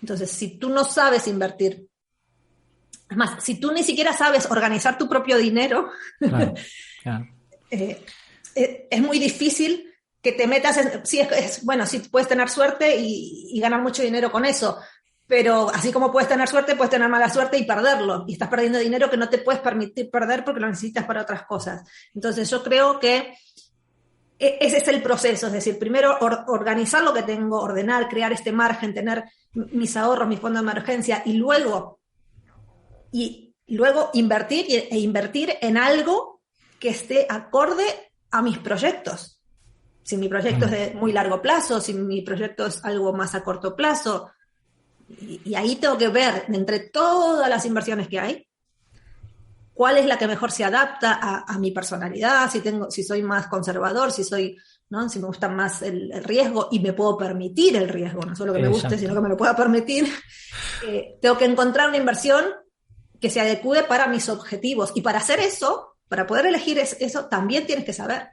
Entonces, si tú no sabes invertir, es más, si tú ni siquiera sabes organizar tu propio dinero, claro. Es muy difícil que te metas en... Sí, bueno, sí, puedes tener suerte y ganar mucho dinero con eso, pero así como puedes tener suerte, puedes tener mala suerte y perderlo. Y estás perdiendo dinero que no te puedes permitir perder porque lo necesitas para otras cosas. Entonces yo creo que ese es el proceso. Es decir, primero organizar lo que tengo, ordenar, crear este margen, tener mis ahorros, mi fondo de emergencia y luego invertir e invertir en algo que esté acorde a mis proyectos. Si mi proyecto es de muy largo plazo, si mi proyecto es algo más a corto plazo. Y ahí tengo que ver, entre todas las inversiones que hay, cuál es la que mejor se adapta a mi personalidad, si soy más conservador, si me gusta más el riesgo y me puedo permitir el riesgo, no solo que me guste, sino que me lo pueda permitir. Tengo que encontrar una inversión que se adecue para mis objetivos. Y para hacer eso, para poder elegir eso, también tienes que saber.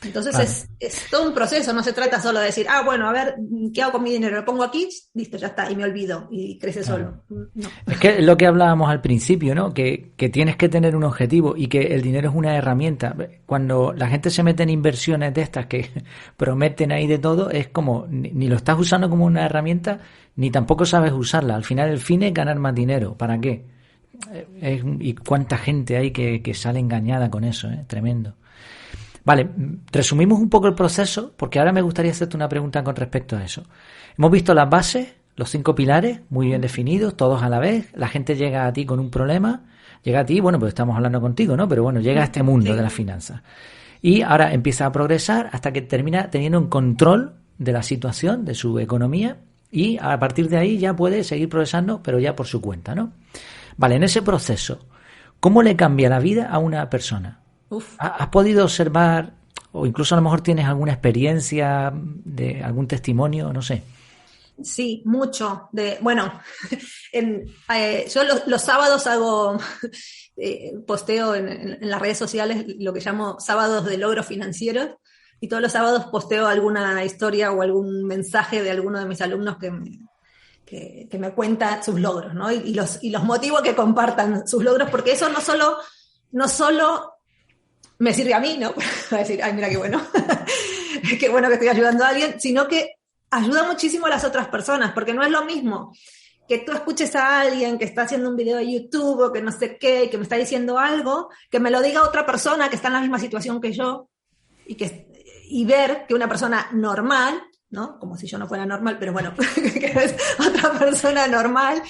Entonces Vale. es todo un proceso, no se trata solo de decir, bueno, a ver, ¿qué hago con mi dinero? Lo pongo aquí, listo, ya está, y me olvido, y crece Claro. solo. No. Es que es lo que hablábamos al principio, ¿no? Que tienes que tener un objetivo y que el dinero es una herramienta. Cuando la gente se mete en inversiones de estas que prometen ahí de todo, es como ni lo estás usando como una herramienta, ni tampoco sabes usarla. Al final el fin es ganar más dinero. ¿Para qué? Y cuánta gente hay que sale engañada con eso, ¿eh? Tremendo. Vale, resumimos un poco el proceso, porque ahora me gustaría hacerte una pregunta con respecto a eso. Hemos visto las bases, los 5 pilares, muy bien definidos, todos a la vez. La gente llega a ti con un problema, llega a ti, bueno, pues estamos hablando contigo, ¿no? Pero bueno, llega a este mundo de las finanzas. Y ahora empieza a progresar hasta que termina teniendo un control de la situación, de su economía, y a partir de ahí ya puede seguir progresando, pero ya por su cuenta, ¿no? Vale, en ese proceso, ¿cómo le cambia la vida a una persona? Uf. ¿Has podido observar, o incluso a lo mejor tienes alguna experiencia, de algún testimonio, no sé? Sí, mucho. Bueno, yo los sábados hago posteo en las redes sociales lo que llamo sábados de logros financieros, y todos los sábados posteo alguna historia o algún mensaje de alguno de mis alumnos que me cuenta sus logros, ¿no? Y los motivo a que compartan sus logros, porque eso no solo me sirve a mí, ¿no? Para decir, ay, mira qué bueno, qué bueno que estoy ayudando a alguien, sino que ayuda muchísimo a las otras personas, porque no es lo mismo que tú escuches a alguien que está haciendo un video de YouTube o que no sé qué, que me está diciendo algo, que me lo diga otra persona que está en la misma situación que yo, y ver que una persona normal, ¿no? Como si yo no fuera normal, pero bueno, que es otra persona normal,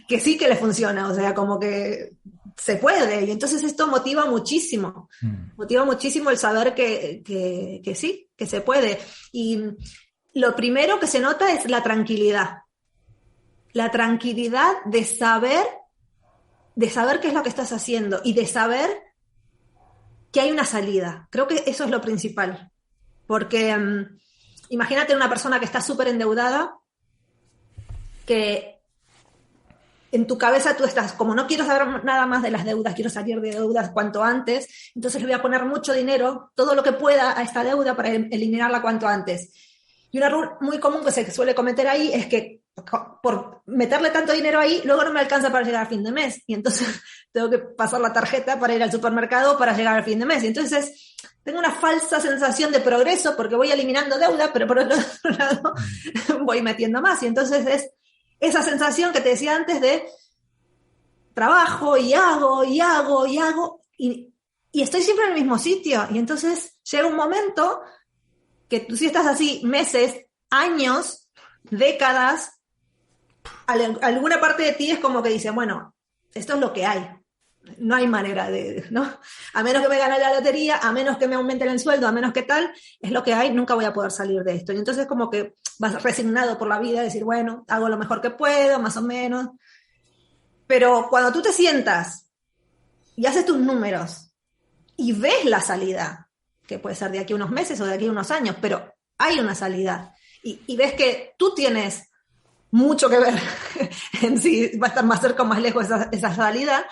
que sí que le funciona, o sea, como que se puede, y entonces esto motiva muchísimo el saber que sí, que se puede. Y lo primero que se nota es la tranquilidad de saber qué es lo que estás haciendo y de saber que hay una salida. Creo que eso es lo principal, porque imagínate una persona que está súper endeudada, que en tu cabeza tú estás, como no quiero saber nada más de las deudas, quiero salir de deudas cuanto antes, entonces le voy a poner mucho dinero, todo lo que pueda a esta deuda para eliminarla cuanto antes. Y un error muy común que se suele cometer ahí es que por meterle tanto dinero ahí, luego no me alcanza para llegar a fin de mes. Y entonces tengo que pasar la tarjeta para ir al supermercado para llegar al fin de mes. Y entonces tengo una falsa sensación de progreso porque voy eliminando deuda, pero por otro lado voy metiendo más. Y entonces es esa sensación que te decía antes de trabajo y hago, y estoy siempre en el mismo sitio. Y entonces llega un momento que tú, si estás así meses, años, décadas, alguna parte de ti es como que dice, bueno, esto es lo que hay. No hay manera ¿no? A menos que me gane la lotería, a menos que me aumenten el sueldo, a menos que tal, es lo que hay, nunca voy a poder salir de esto. Y entonces como que vas resignado por la vida, decir, bueno, hago lo mejor que puedo, más o menos. Pero cuando tú te sientas y haces tus números y ves la salida, que puede ser de aquí a unos meses o de aquí a unos años, pero hay una salida, y ves que tú tienes mucho que ver en si va a estar más cerca o más lejos esa salida,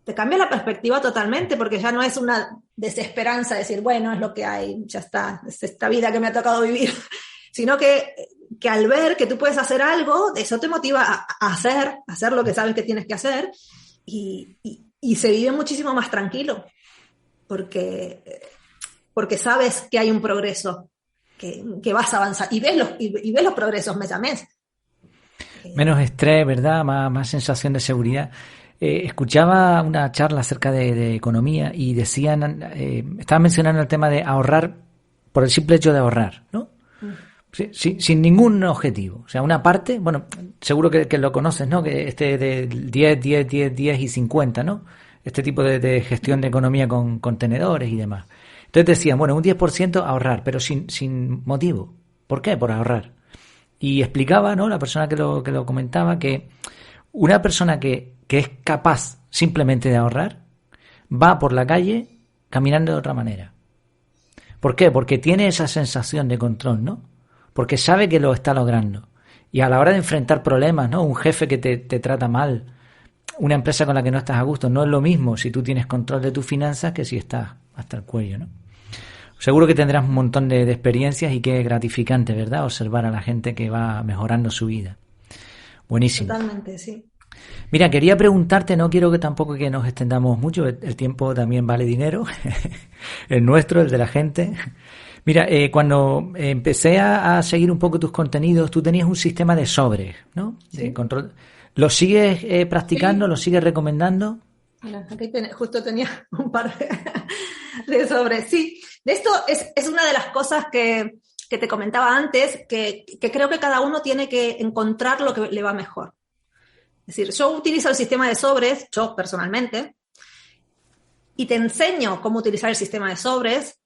te cambia la perspectiva totalmente, porque ya no es una desesperanza de decir, bueno, es lo que hay, ya está, es esta vida que me ha tocado vivir, sino que al ver que tú puedes hacer algo, eso te motiva a hacer lo que sabes que tienes que hacer, y se vive muchísimo más tranquilo, porque sabes que hay un progreso, que vas a avanzar, y ves los progresos mes a mes. Menos estrés, ¿verdad? Más sensación de seguridad. Escuchaba una charla acerca de economía y decían, estaban mencionando el tema de ahorrar por el simple hecho de ahorrar, ¿no? Sin ningún objetivo. O sea, una parte, bueno, seguro que lo conoces, ¿no? Que de 10 y 50, ¿no? Este tipo de gestión de economía con contenedores y demás. Entonces decían, bueno, un 10% ahorrar, pero sin motivo. ¿Por qué? Por ahorrar. Y explicaba, ¿no? La persona que lo comentaba, que una persona que es capaz simplemente de ahorrar va por la calle caminando de otra manera. ¿Por qué? Porque tiene esa sensación de control, ¿no? Porque sabe que lo está logrando. Y a la hora de enfrentar problemas, ¿no? Un jefe que te trata mal, una empresa con la que no estás a gusto, no es lo mismo si tú tienes control de tus finanzas que si estás hasta el cuello, ¿no? Seguro que tendrás un montón de experiencias y que es gratificante, ¿verdad? Observar a la gente que va mejorando su vida. Buenísimo. Totalmente, sí. Mira, quería preguntarte, no quiero que tampoco que nos extendamos mucho, el tiempo también vale dinero, el nuestro, el de la gente. Mira, cuando empecé a seguir un poco tus contenidos, tú tenías un sistema de sobres, ¿no? Sí. De control. ¿Lo sigues practicando? Sí. ¿Lo sigues recomendando? Mira, aquí justo tenía un par de sobres. Sí, de esto es una de las cosas que te comentaba antes, que creo que cada uno tiene que encontrar lo que le va mejor. Es decir, yo utilizo el sistema de sobres, yo personalmente, y te enseño cómo utilizar el sistema de sobres,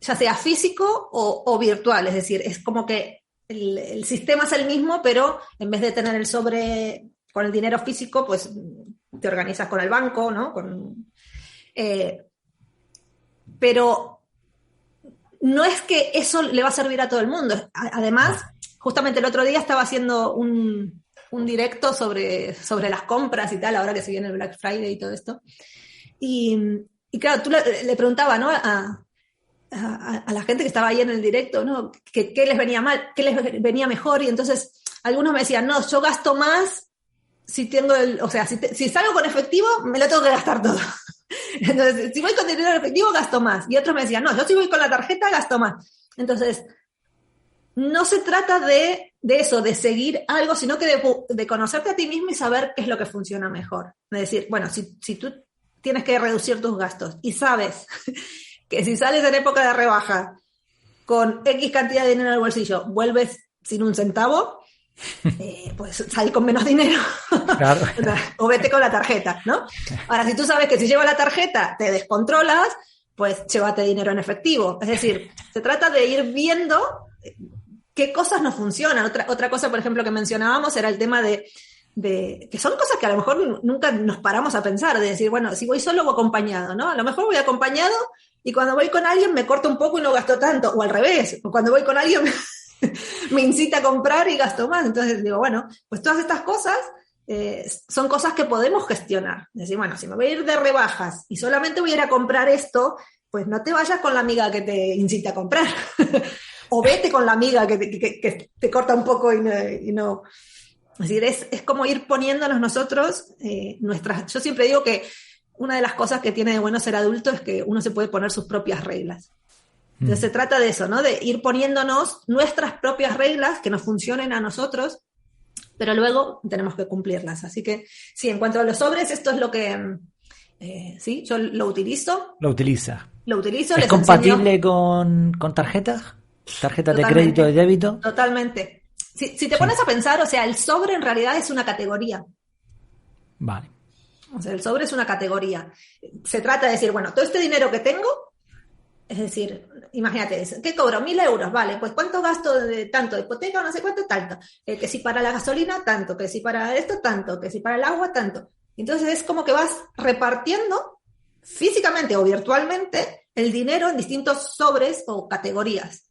ya sea físico o virtual. Es decir, es como que el sistema es el mismo, pero en vez de tener el sobre con el dinero físico, pues te organizas con el banco, ¿no? Pero no es que eso le va a servir a todo el mundo. Además, justamente el otro día estaba haciendo un directo sobre las compras y tal, ahora que se viene el Black Friday y todo esto. Y claro, tú le preguntaba, ¿no? a la gente que estaba ahí en el directo, ¿no? ¿Qué les venía mal? ¿Qué les venía mejor? Y entonces algunos me decían, no, yo gasto más si tengo si salgo con efectivo, me lo tengo que gastar todo. Entonces, si voy con dinero en efectivo, gasto más. Y otros me decían, no, yo si voy con la tarjeta, gasto más. Entonces, no se trata de eso, de seguir algo, sino que de conocerte a ti mismo y saber qué es lo que funciona mejor. Es decir, bueno, si tú tienes que reducir tus gastos y sabes que si sales en época de rebaja con X cantidad de dinero en el bolsillo, vuelves sin un centavo, pues sal con menos dinero. Claro. O vete con la tarjeta, ¿no? Ahora, si tú sabes que si llevas la tarjeta te descontrolas, pues llévate dinero en efectivo. Es decir, se trata de ir viendo qué cosas no funcionan. Otra cosa, por ejemplo, que mencionábamos era el tema de que son cosas que a lo mejor nunca nos paramos a pensar, de decir, bueno, si voy solo o acompañado, ¿no? A lo mejor voy acompañado y cuando voy con alguien me corto un poco y no gasto tanto, o al revés, o cuando voy con alguien me incita a comprar y gasto más. Entonces digo, bueno, pues todas estas cosas son cosas que podemos gestionar. Es decir, bueno, si me voy a ir de rebajas y solamente voy a ir a comprar esto, pues no te vayas con la amiga que te incita a comprar. O vete con la amiga que te corta un poco y no. Es decir, es como ir poniéndonos nosotros nuestras. Yo siempre digo que una de las cosas que tiene de bueno ser adulto es que uno se puede poner sus propias reglas. Entonces se trata de eso, ¿no? De ir poniéndonos nuestras propias reglas que nos funcionen a nosotros, pero luego tenemos que cumplirlas. Así que sí, en cuanto a los sobres, esto es lo que sí, yo lo utilizo. Lo utiliza. Lo utilizo. ¿Es compatible con tarjetas? ¿Tarjetas de crédito, de débito? Totalmente. Si te pones a pensar, o sea, el sobre en realidad es una categoría. Vale. O sea, el sobre es una categoría. Se trata de decir, bueno, todo este dinero que tengo, es decir, imagínate, ¿qué cobro? 1.000 euros, vale, pues ¿cuánto gasto de tanto? De hipoteca, no sé cuánto, tanto. Que si para la gasolina, tanto. Que si para esto, tanto. Que si para el agua, tanto. Entonces es como que vas repartiendo físicamente o virtualmente el dinero en distintos sobres o categorías.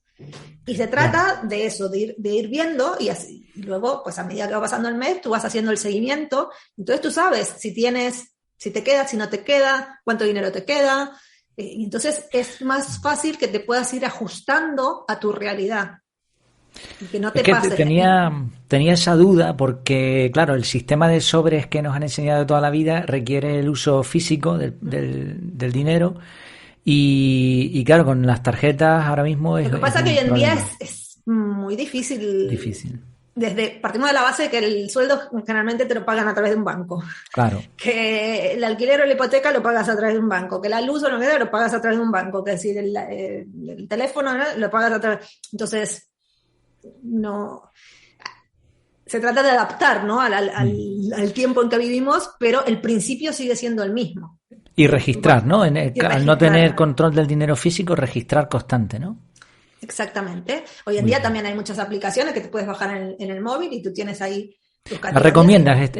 Y se trata de eso, de ir viendo y así. Y luego, pues a medida que va pasando el mes, tú vas haciendo el seguimiento. Entonces tú sabes si te queda, si no te queda, cuánto dinero te queda. Y entonces es más fácil que te puedas ir ajustando a tu realidad. Y que no te pase. Tenía esa duda porque, claro, el sistema de sobres que nos han enseñado toda la vida requiere el uso físico del dinero. Y claro, con las tarjetas ahora mismo es. Lo que pasa es que hoy en día es muy difícil. Partimos de la base de que el sueldo generalmente te lo pagan a través de un banco. Claro. Que el alquiler o la hipoteca lo pagas a través de un banco. Que la luz o lo que sea lo pagas a través de un banco. Que es decir, el teléfono, ¿no? Lo pagas a través. Entonces, no. Se trata de adaptar, ¿no? al tiempo en que vivimos, pero el principio sigue siendo el mismo. Y registrar, ¿no? Al no tener control del dinero físico, registrar constante, ¿no? Exactamente. Hoy en día también hay muchas aplicaciones que te puedes bajar en el móvil y tú tienes ahí tus categorías. ¿La recomiendas?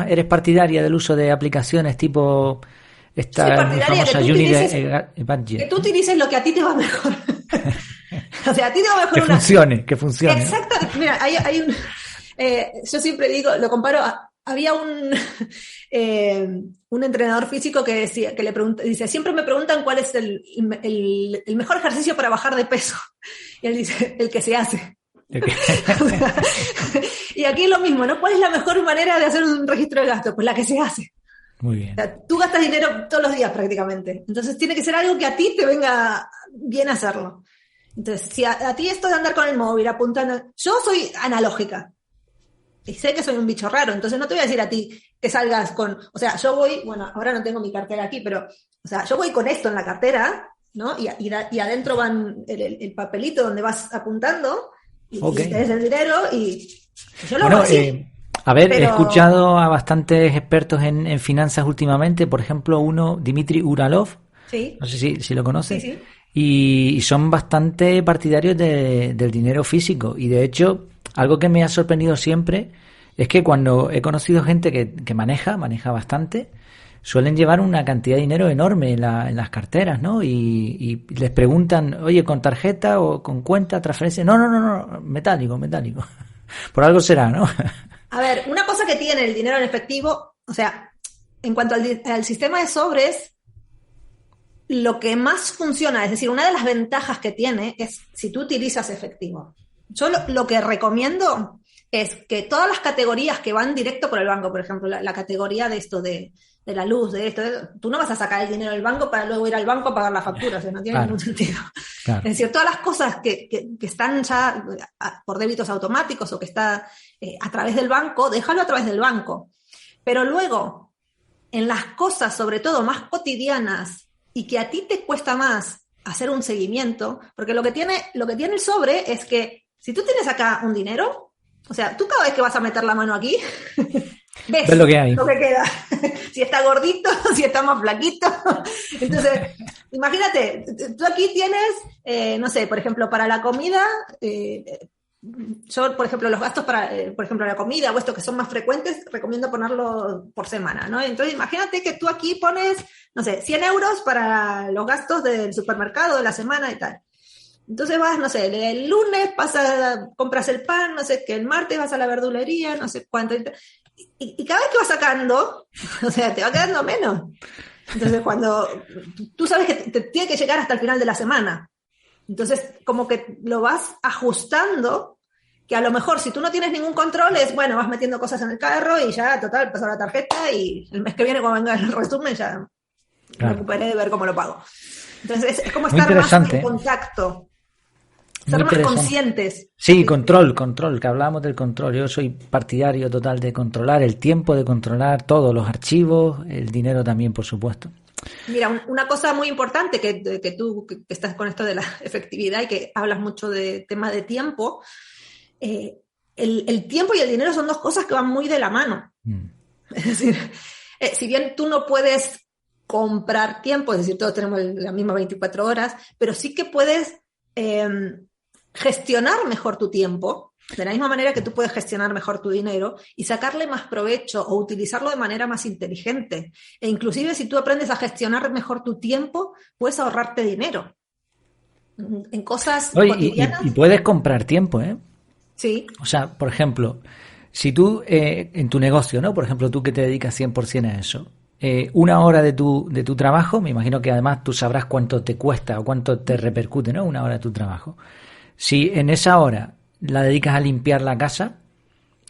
¿Eres partidaria del uso de aplicaciones tipo esta famosa Budget? Que tú utilices lo que a ti te va mejor. O sea, a ti te va mejor que funcione. Exacto. Mira, hay un... yo siempre digo, lo comparo había un entrenador físico que decía, dice, siempre me preguntan cuál es el mejor ejercicio para bajar de peso. Y él dice, el que se hace. Okay. O sea, y aquí es lo mismo, ¿no? ¿Cuál es la mejor manera de hacer un registro de gastos? Pues la que se hace. Muy bien. O sea, tú gastas dinero todos los días prácticamente. Entonces tiene que ser algo que a ti te venga bien hacerlo. Entonces, si a ti esto de andar con el móvil apuntando... Yo soy analógica. Y sé que soy un bicho raro, entonces no te voy a decir a ti que salgas con... O sea, yo voy... Bueno, ahora no tengo mi cartera aquí, pero... O sea, yo voy con esto en la cartera, ¿no? Y adentro van el papelito donde vas apuntando... Y tienes el dinero y yo lo hago así. He escuchado a bastantes expertos en finanzas últimamente, por ejemplo, Dmitry Uralov, sí. No sé si lo conoces, sí. Y son bastante partidarios del dinero físico. Y de hecho, algo que me ha sorprendido siempre es que cuando he conocido gente que maneja bastante, suelen llevar una cantidad de dinero enorme en las carteras, ¿no? Y les preguntan, oye, ¿con tarjeta o con cuenta, transferencia? No, metálico. Por algo será, ¿no? A ver, una cosa que tiene el dinero en efectivo, o sea, en cuanto al sistema de sobres, lo que más funciona, es decir, una de las ventajas que tiene es si tú utilizas efectivo. Yo lo que recomiendo es que todas las categorías que van directo por el banco, por ejemplo, la categoría de esto de la luz, de esto, tú no vas a sacar el dinero del banco para luego ir al banco a pagar la factura, o sea, no tiene ningún sentido. Claro. Es decir, todas las cosas que están ya por débitos automáticos o que está a través del banco, déjalo a través del banco. Pero luego, en las cosas, sobre todo más cotidianas, y que a ti te cuesta más hacer un seguimiento, porque lo que tiene el sobre es que si tú tienes acá un dinero, o sea, tú cada vez que vas a meter la mano aquí, ves lo que hay. Lo que queda. Si está gordito, si está más flaquito. Entonces, imagínate, tú aquí tienes, no sé, por ejemplo, para la comida, yo, por ejemplo, los gastos para, por ejemplo, la comida o esto que son más frecuentes, recomiendo ponerlo por semana, ¿no? Entonces, imagínate que tú aquí pones, no sé, 100 euros para los gastos del supermercado de la semana y tal. Entonces vas, no sé, el lunes compras el pan, no sé, que el martes vas a la verdulería, no sé cuánto. Y cada vez que vas sacando, o sea, te va quedando menos. Entonces, cuando tú sabes que te tiene que llegar hasta el final de la semana. Entonces, como que lo vas ajustando, que a lo mejor si tú no tienes ningún control es, bueno, vas metiendo cosas en el carro y ya, total, pasó la tarjeta y el mes que viene cuando venga el resumen ya me ocuparé de ver cómo lo pago. Entonces, es como estar más en contacto. Ser más conscientes. Sí, control, que hablábamos del control. Yo soy partidario total de controlar el tiempo, de controlar todos los archivos, el dinero también, por supuesto. Mira, una cosa muy importante que tú que estás con esto de la efectividad y que hablas mucho de tema de tiempo, el tiempo y el dinero son dos cosas que van muy de la mano. Es decir, si bien tú no puedes comprar tiempo, es decir, todos tenemos las mismas 24 horas, pero sí que puedes gestionar mejor tu tiempo, de la misma manera que tú puedes gestionar mejor tu dinero y sacarle más provecho o utilizarlo de manera más inteligente. E inclusive si tú aprendes a gestionar mejor tu tiempo, puedes ahorrarte dinero en cosas cotidianas. Y puedes comprar tiempo, ¿eh? Sí. O sea, por ejemplo, si tú en tu negocio, ¿no? Por ejemplo, tú que te dedicas 100% a eso, una hora de tu trabajo, me imagino que además tú sabrás cuánto te cuesta o cuánto te repercute, ¿no? Una hora de tu trabajo. Si en esa hora la dedicas a limpiar la casa,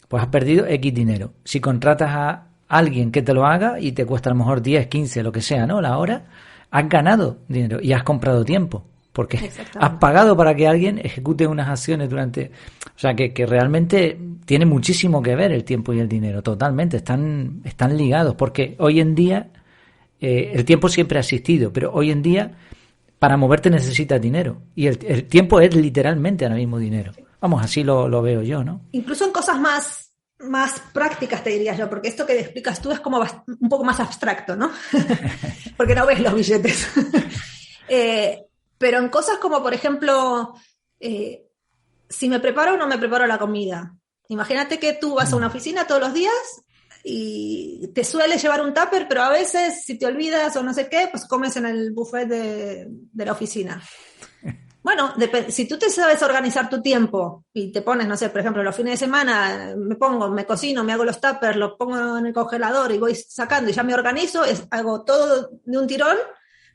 pues has perdido X dinero. Si contratas a alguien que te lo haga y te cuesta a lo mejor 10, 15, lo que sea, ¿no? La hora, has ganado dinero y has comprado tiempo. Porque has pagado para que alguien ejecute unas acciones durante... O sea, que realmente tiene muchísimo que ver el tiempo y el dinero, totalmente. Están ligados, porque hoy en día el tiempo siempre ha existido, pero hoy en día para moverte necesitas dinero. Y el tiempo es literalmente ahora mismo dinero. Vamos, así lo veo yo, ¿no? Incluso en cosas más prácticas, te diría yo, porque esto que explicas tú es como un poco más abstracto, ¿no? Porque no ves los billetes. Pero en cosas como, por ejemplo, si me preparo o no me preparo la comida. Imagínate que tú vas a una oficina todos los días y te suele llevar un tupper, pero a veces si te olvidas o no sé qué, pues comes en el buffet de la oficina. Bueno, si tú te sabes organizar tu tiempo y te pones, no sé, por ejemplo, los fines de semana me cocino, me hago los tuppers, los pongo en el congelador y voy sacando y ya me organizo, hago todo de un tirón,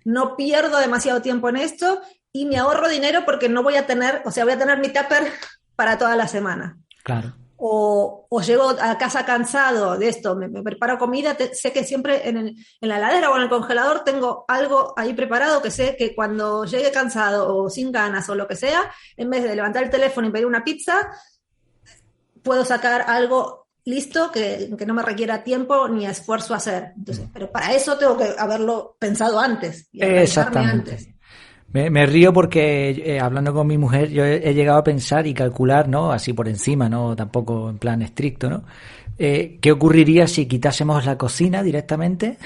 no pierdo demasiado tiempo en esto y me ahorro dinero porque no voy a tener, o sea, voy a tener mi tupper para toda la semana. Claro. O llego a casa cansado de esto, me preparo comida, sé que siempre en la heladera o en el congelador tengo algo ahí preparado que sé que cuando llegue cansado o sin ganas o lo que sea, en vez de levantar el teléfono y pedir una pizza, puedo sacar algo listo que no me requiera tiempo ni esfuerzo hacer. Entonces, pero para eso tengo que haberlo pensado antes y exactamente antes. Me río porque hablando con mi mujer yo he llegado a pensar y calcular, ¿no? Así por encima, ¿no? Tampoco en plan estricto, ¿no? ¿Qué ocurriría si quitásemos la cocina directamente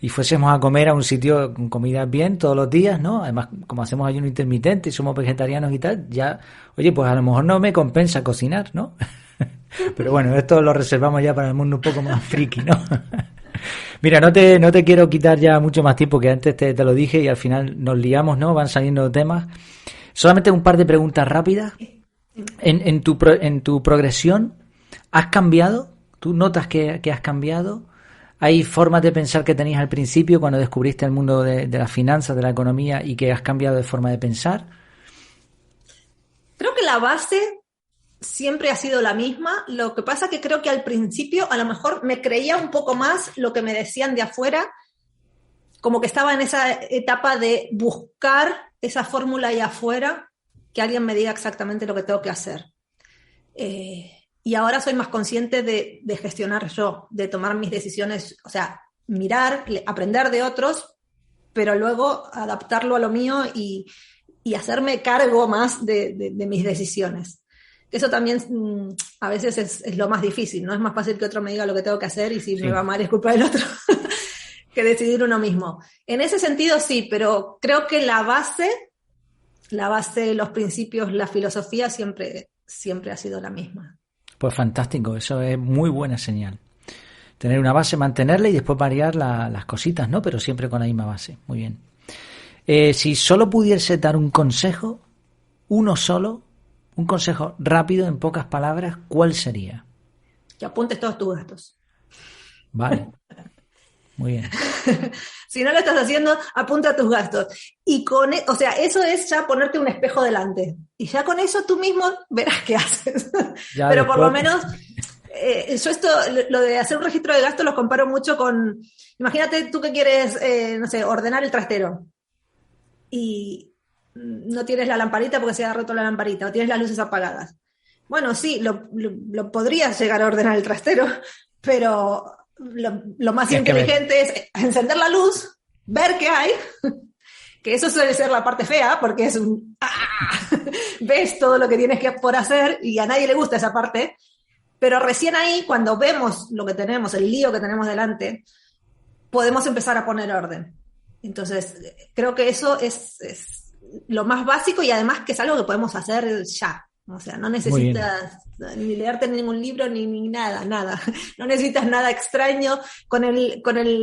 y fuésemos a comer a un sitio con comida bien todos los días, ¿no? Además, como hacemos ayuno intermitente y somos vegetarianos y tal, ya, oye, pues a lo mejor no me compensa cocinar, ¿no? Pero bueno, esto lo reservamos ya para el mundo un poco más friki, ¿no? Mira, no te quiero quitar ya mucho más tiempo, que antes te lo dije y al final nos liamos, ¿no? Van saliendo temas. Solamente un par de preguntas rápidas. En tu progresión, ¿has cambiado? ¿Tú notas que has cambiado? ¿Hay formas de pensar que tenías al principio cuando descubriste el mundo de las finanzas, de la economía y que has cambiado de forma de pensar? Creo que la base siempre ha sido la misma. Lo que pasa que creo que al principio a lo mejor me creía un poco más lo que me decían de afuera, como que estaba en esa etapa de buscar esa fórmula ahí afuera, que alguien me diga exactamente lo que tengo que hacer. Y ahora soy más consciente de gestionar yo, de tomar mis decisiones, o sea, mirar, aprender de otros, pero luego adaptarlo a lo mío y hacerme cargo más de mis decisiones. Eso también a veces es lo más difícil, ¿no? Es más fácil que otro me diga lo que tengo que hacer y si me va mal es culpa del otro que decidir uno mismo. En ese sentido sí, pero creo que la base, los principios, la filosofía siempre ha sido la misma. Pues fantástico, eso es muy buena señal. Tener una base, mantenerla y después variar las cositas, ¿no? Pero siempre con la misma base. Muy bien. Si solo pudiese dar un consejo, uno solo, un consejo rápido, en pocas palabras, ¿cuál sería? Que apuntes todos tus gastos. Vale. Muy bien. Si no lo estás haciendo, apunta tus gastos. Y o sea, eso es ya ponerte un espejo delante. Y ya con eso tú mismo verás qué haces. Ya pero después, por lo menos, yo esto, lo de hacer un registro de gastos lo comparo mucho con, imagínate tú que quieres, no sé, ordenar el trastero. Y no tienes la lamparita porque se ha roto la lamparita, o tienes las luces apagadas. Bueno, sí, lo podrías llegar a ordenar el trastero, pero lo más inteligente es encender la luz, ver qué hay, que eso suele ser la parte fea, porque es ves todo lo que tienes que por hacer y a nadie le gusta esa parte, pero recién ahí, cuando vemos lo que tenemos, el lío que tenemos delante, podemos empezar a poner orden. Entonces, creo que eso es lo más básico y además que es algo que podemos hacer ya. O sea, no necesitas ni leerte ningún libro ni nada. No necesitas nada extraño. Con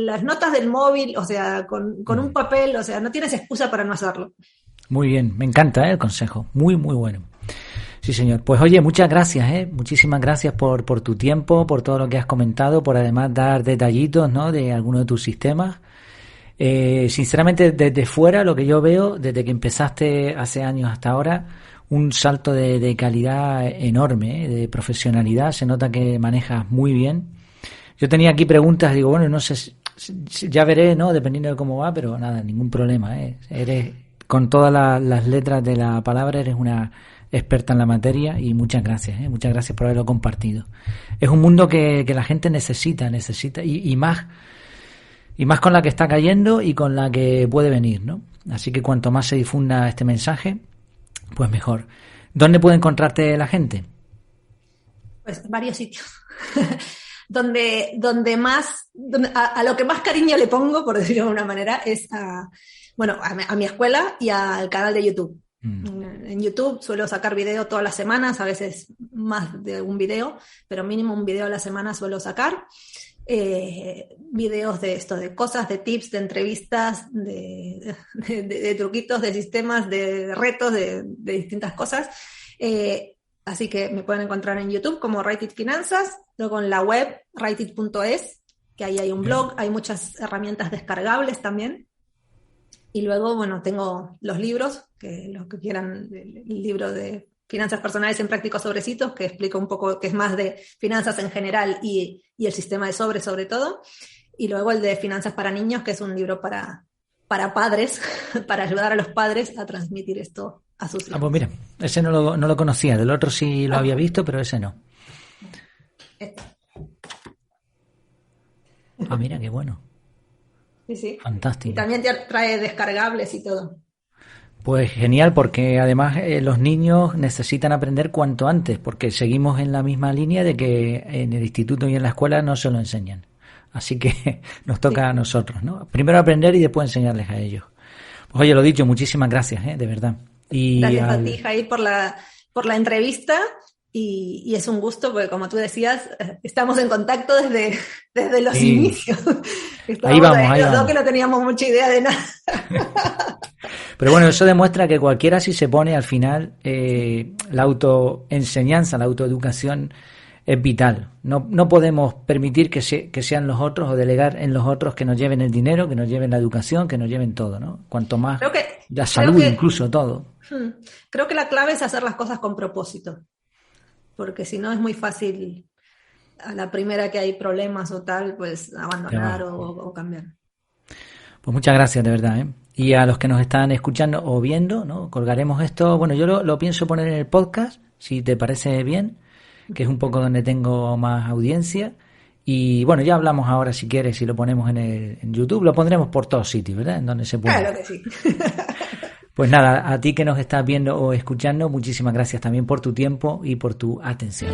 las notas del móvil, o sea, con un papel, o sea, no tienes excusa para no hacerlo. Muy bien, me encanta el consejo. Muy, muy bueno. Sí, señor. Pues oye, muchas gracias, muchísimas gracias por tu tiempo, por todo lo que has comentado, por además dar detallitos, ¿no?, de alguno de tus sistemas. Sinceramente, desde fuera, lo que yo veo, desde que empezaste hace años hasta ahora, un salto de calidad enorme, de profesionalidad. Se nota que manejas muy bien. Yo tenía aquí preguntas, digo, bueno, no sé, ya veré, ¿no?, dependiendo de cómo va, pero nada, ningún problema, Eres, con todas las letras de la palabra, eres una experta en la materia y muchas gracias por haberlo compartido. Es un mundo que la gente necesita y más con la que está cayendo y con la que puede venir, ¿no? Así que cuanto más se difunda este mensaje, pues mejor. ¿Dónde puede encontrarte la gente? Pues varios sitios. donde más, a lo que más cariño le pongo, por decirlo de una manera, es a mi escuela y al canal de YouTube. En YouTube suelo sacar video todas las semanas, a veces más de un video, pero mínimo un video a la semana suelo sacar. videos de esto, de cosas, de tips, de entrevistas, de truquitos, de sistemas, de retos, de distintas cosas. Así que me pueden encontrar en YouTube como Write It Finanzas, luego en la web writeit.es, que ahí hay un blog, hay muchas herramientas descargables también. Y luego, bueno, tengo los libros, que los que quieran, el libro de Finanzas Personales en Prácticos Sobrecitos, que explica un poco, que es más de finanzas en general y el sistema de sobres sobre todo. Y luego el de Finanzas para Niños, que es un libro para padres, para ayudar a los padres a transmitir esto a sus hijos. Pues mira, ese no lo conocía, del otro sí lo había visto, pero ese no. Mira, qué bueno. Sí. Fantástico. Y también trae descargables y todo. Pues genial, porque además los niños necesitan aprender cuanto antes, porque seguimos en la misma línea de que en el instituto y en la escuela no se lo enseñan. Así que nos toca a nosotros, ¿no? Primero aprender y después enseñarles a ellos. Pues oye, lo dicho, muchísimas gracias, de verdad. Y gracias a ti, Jair, por la entrevista. Y es un gusto porque, como tú decías, estamos en contacto desde los inicios. Ahí vamos. Los dos que no teníamos mucha idea de nada. Pero bueno, eso demuestra que cualquiera, si se pone al final, la autoenseñanza, la autoeducación es vital. No podemos permitir que sean los otros o delegar en los otros que nos lleven el dinero, que nos lleven la educación, que nos lleven todo, ¿no? Cuanto más la salud, incluso todo. Creo que la clave es hacer las cosas con propósito. Porque si no es muy fácil a la primera que hay problemas o tal, pues abandonar o cambiar. Pues muchas gracias, de verdad, Y a los que nos están escuchando o viendo, ¿no? Colgaremos esto. Bueno, yo lo pienso poner en el podcast, si te parece bien, que es un poco donde tengo más audiencia. Y bueno, ya hablamos ahora, si quieres, si lo ponemos en YouTube, lo pondremos por todos sitios, ¿verdad? En donde se pueda. Claro que sí. Pues nada, a ti que nos estás viendo o escuchando, muchísimas gracias también por tu tiempo y por tu atención.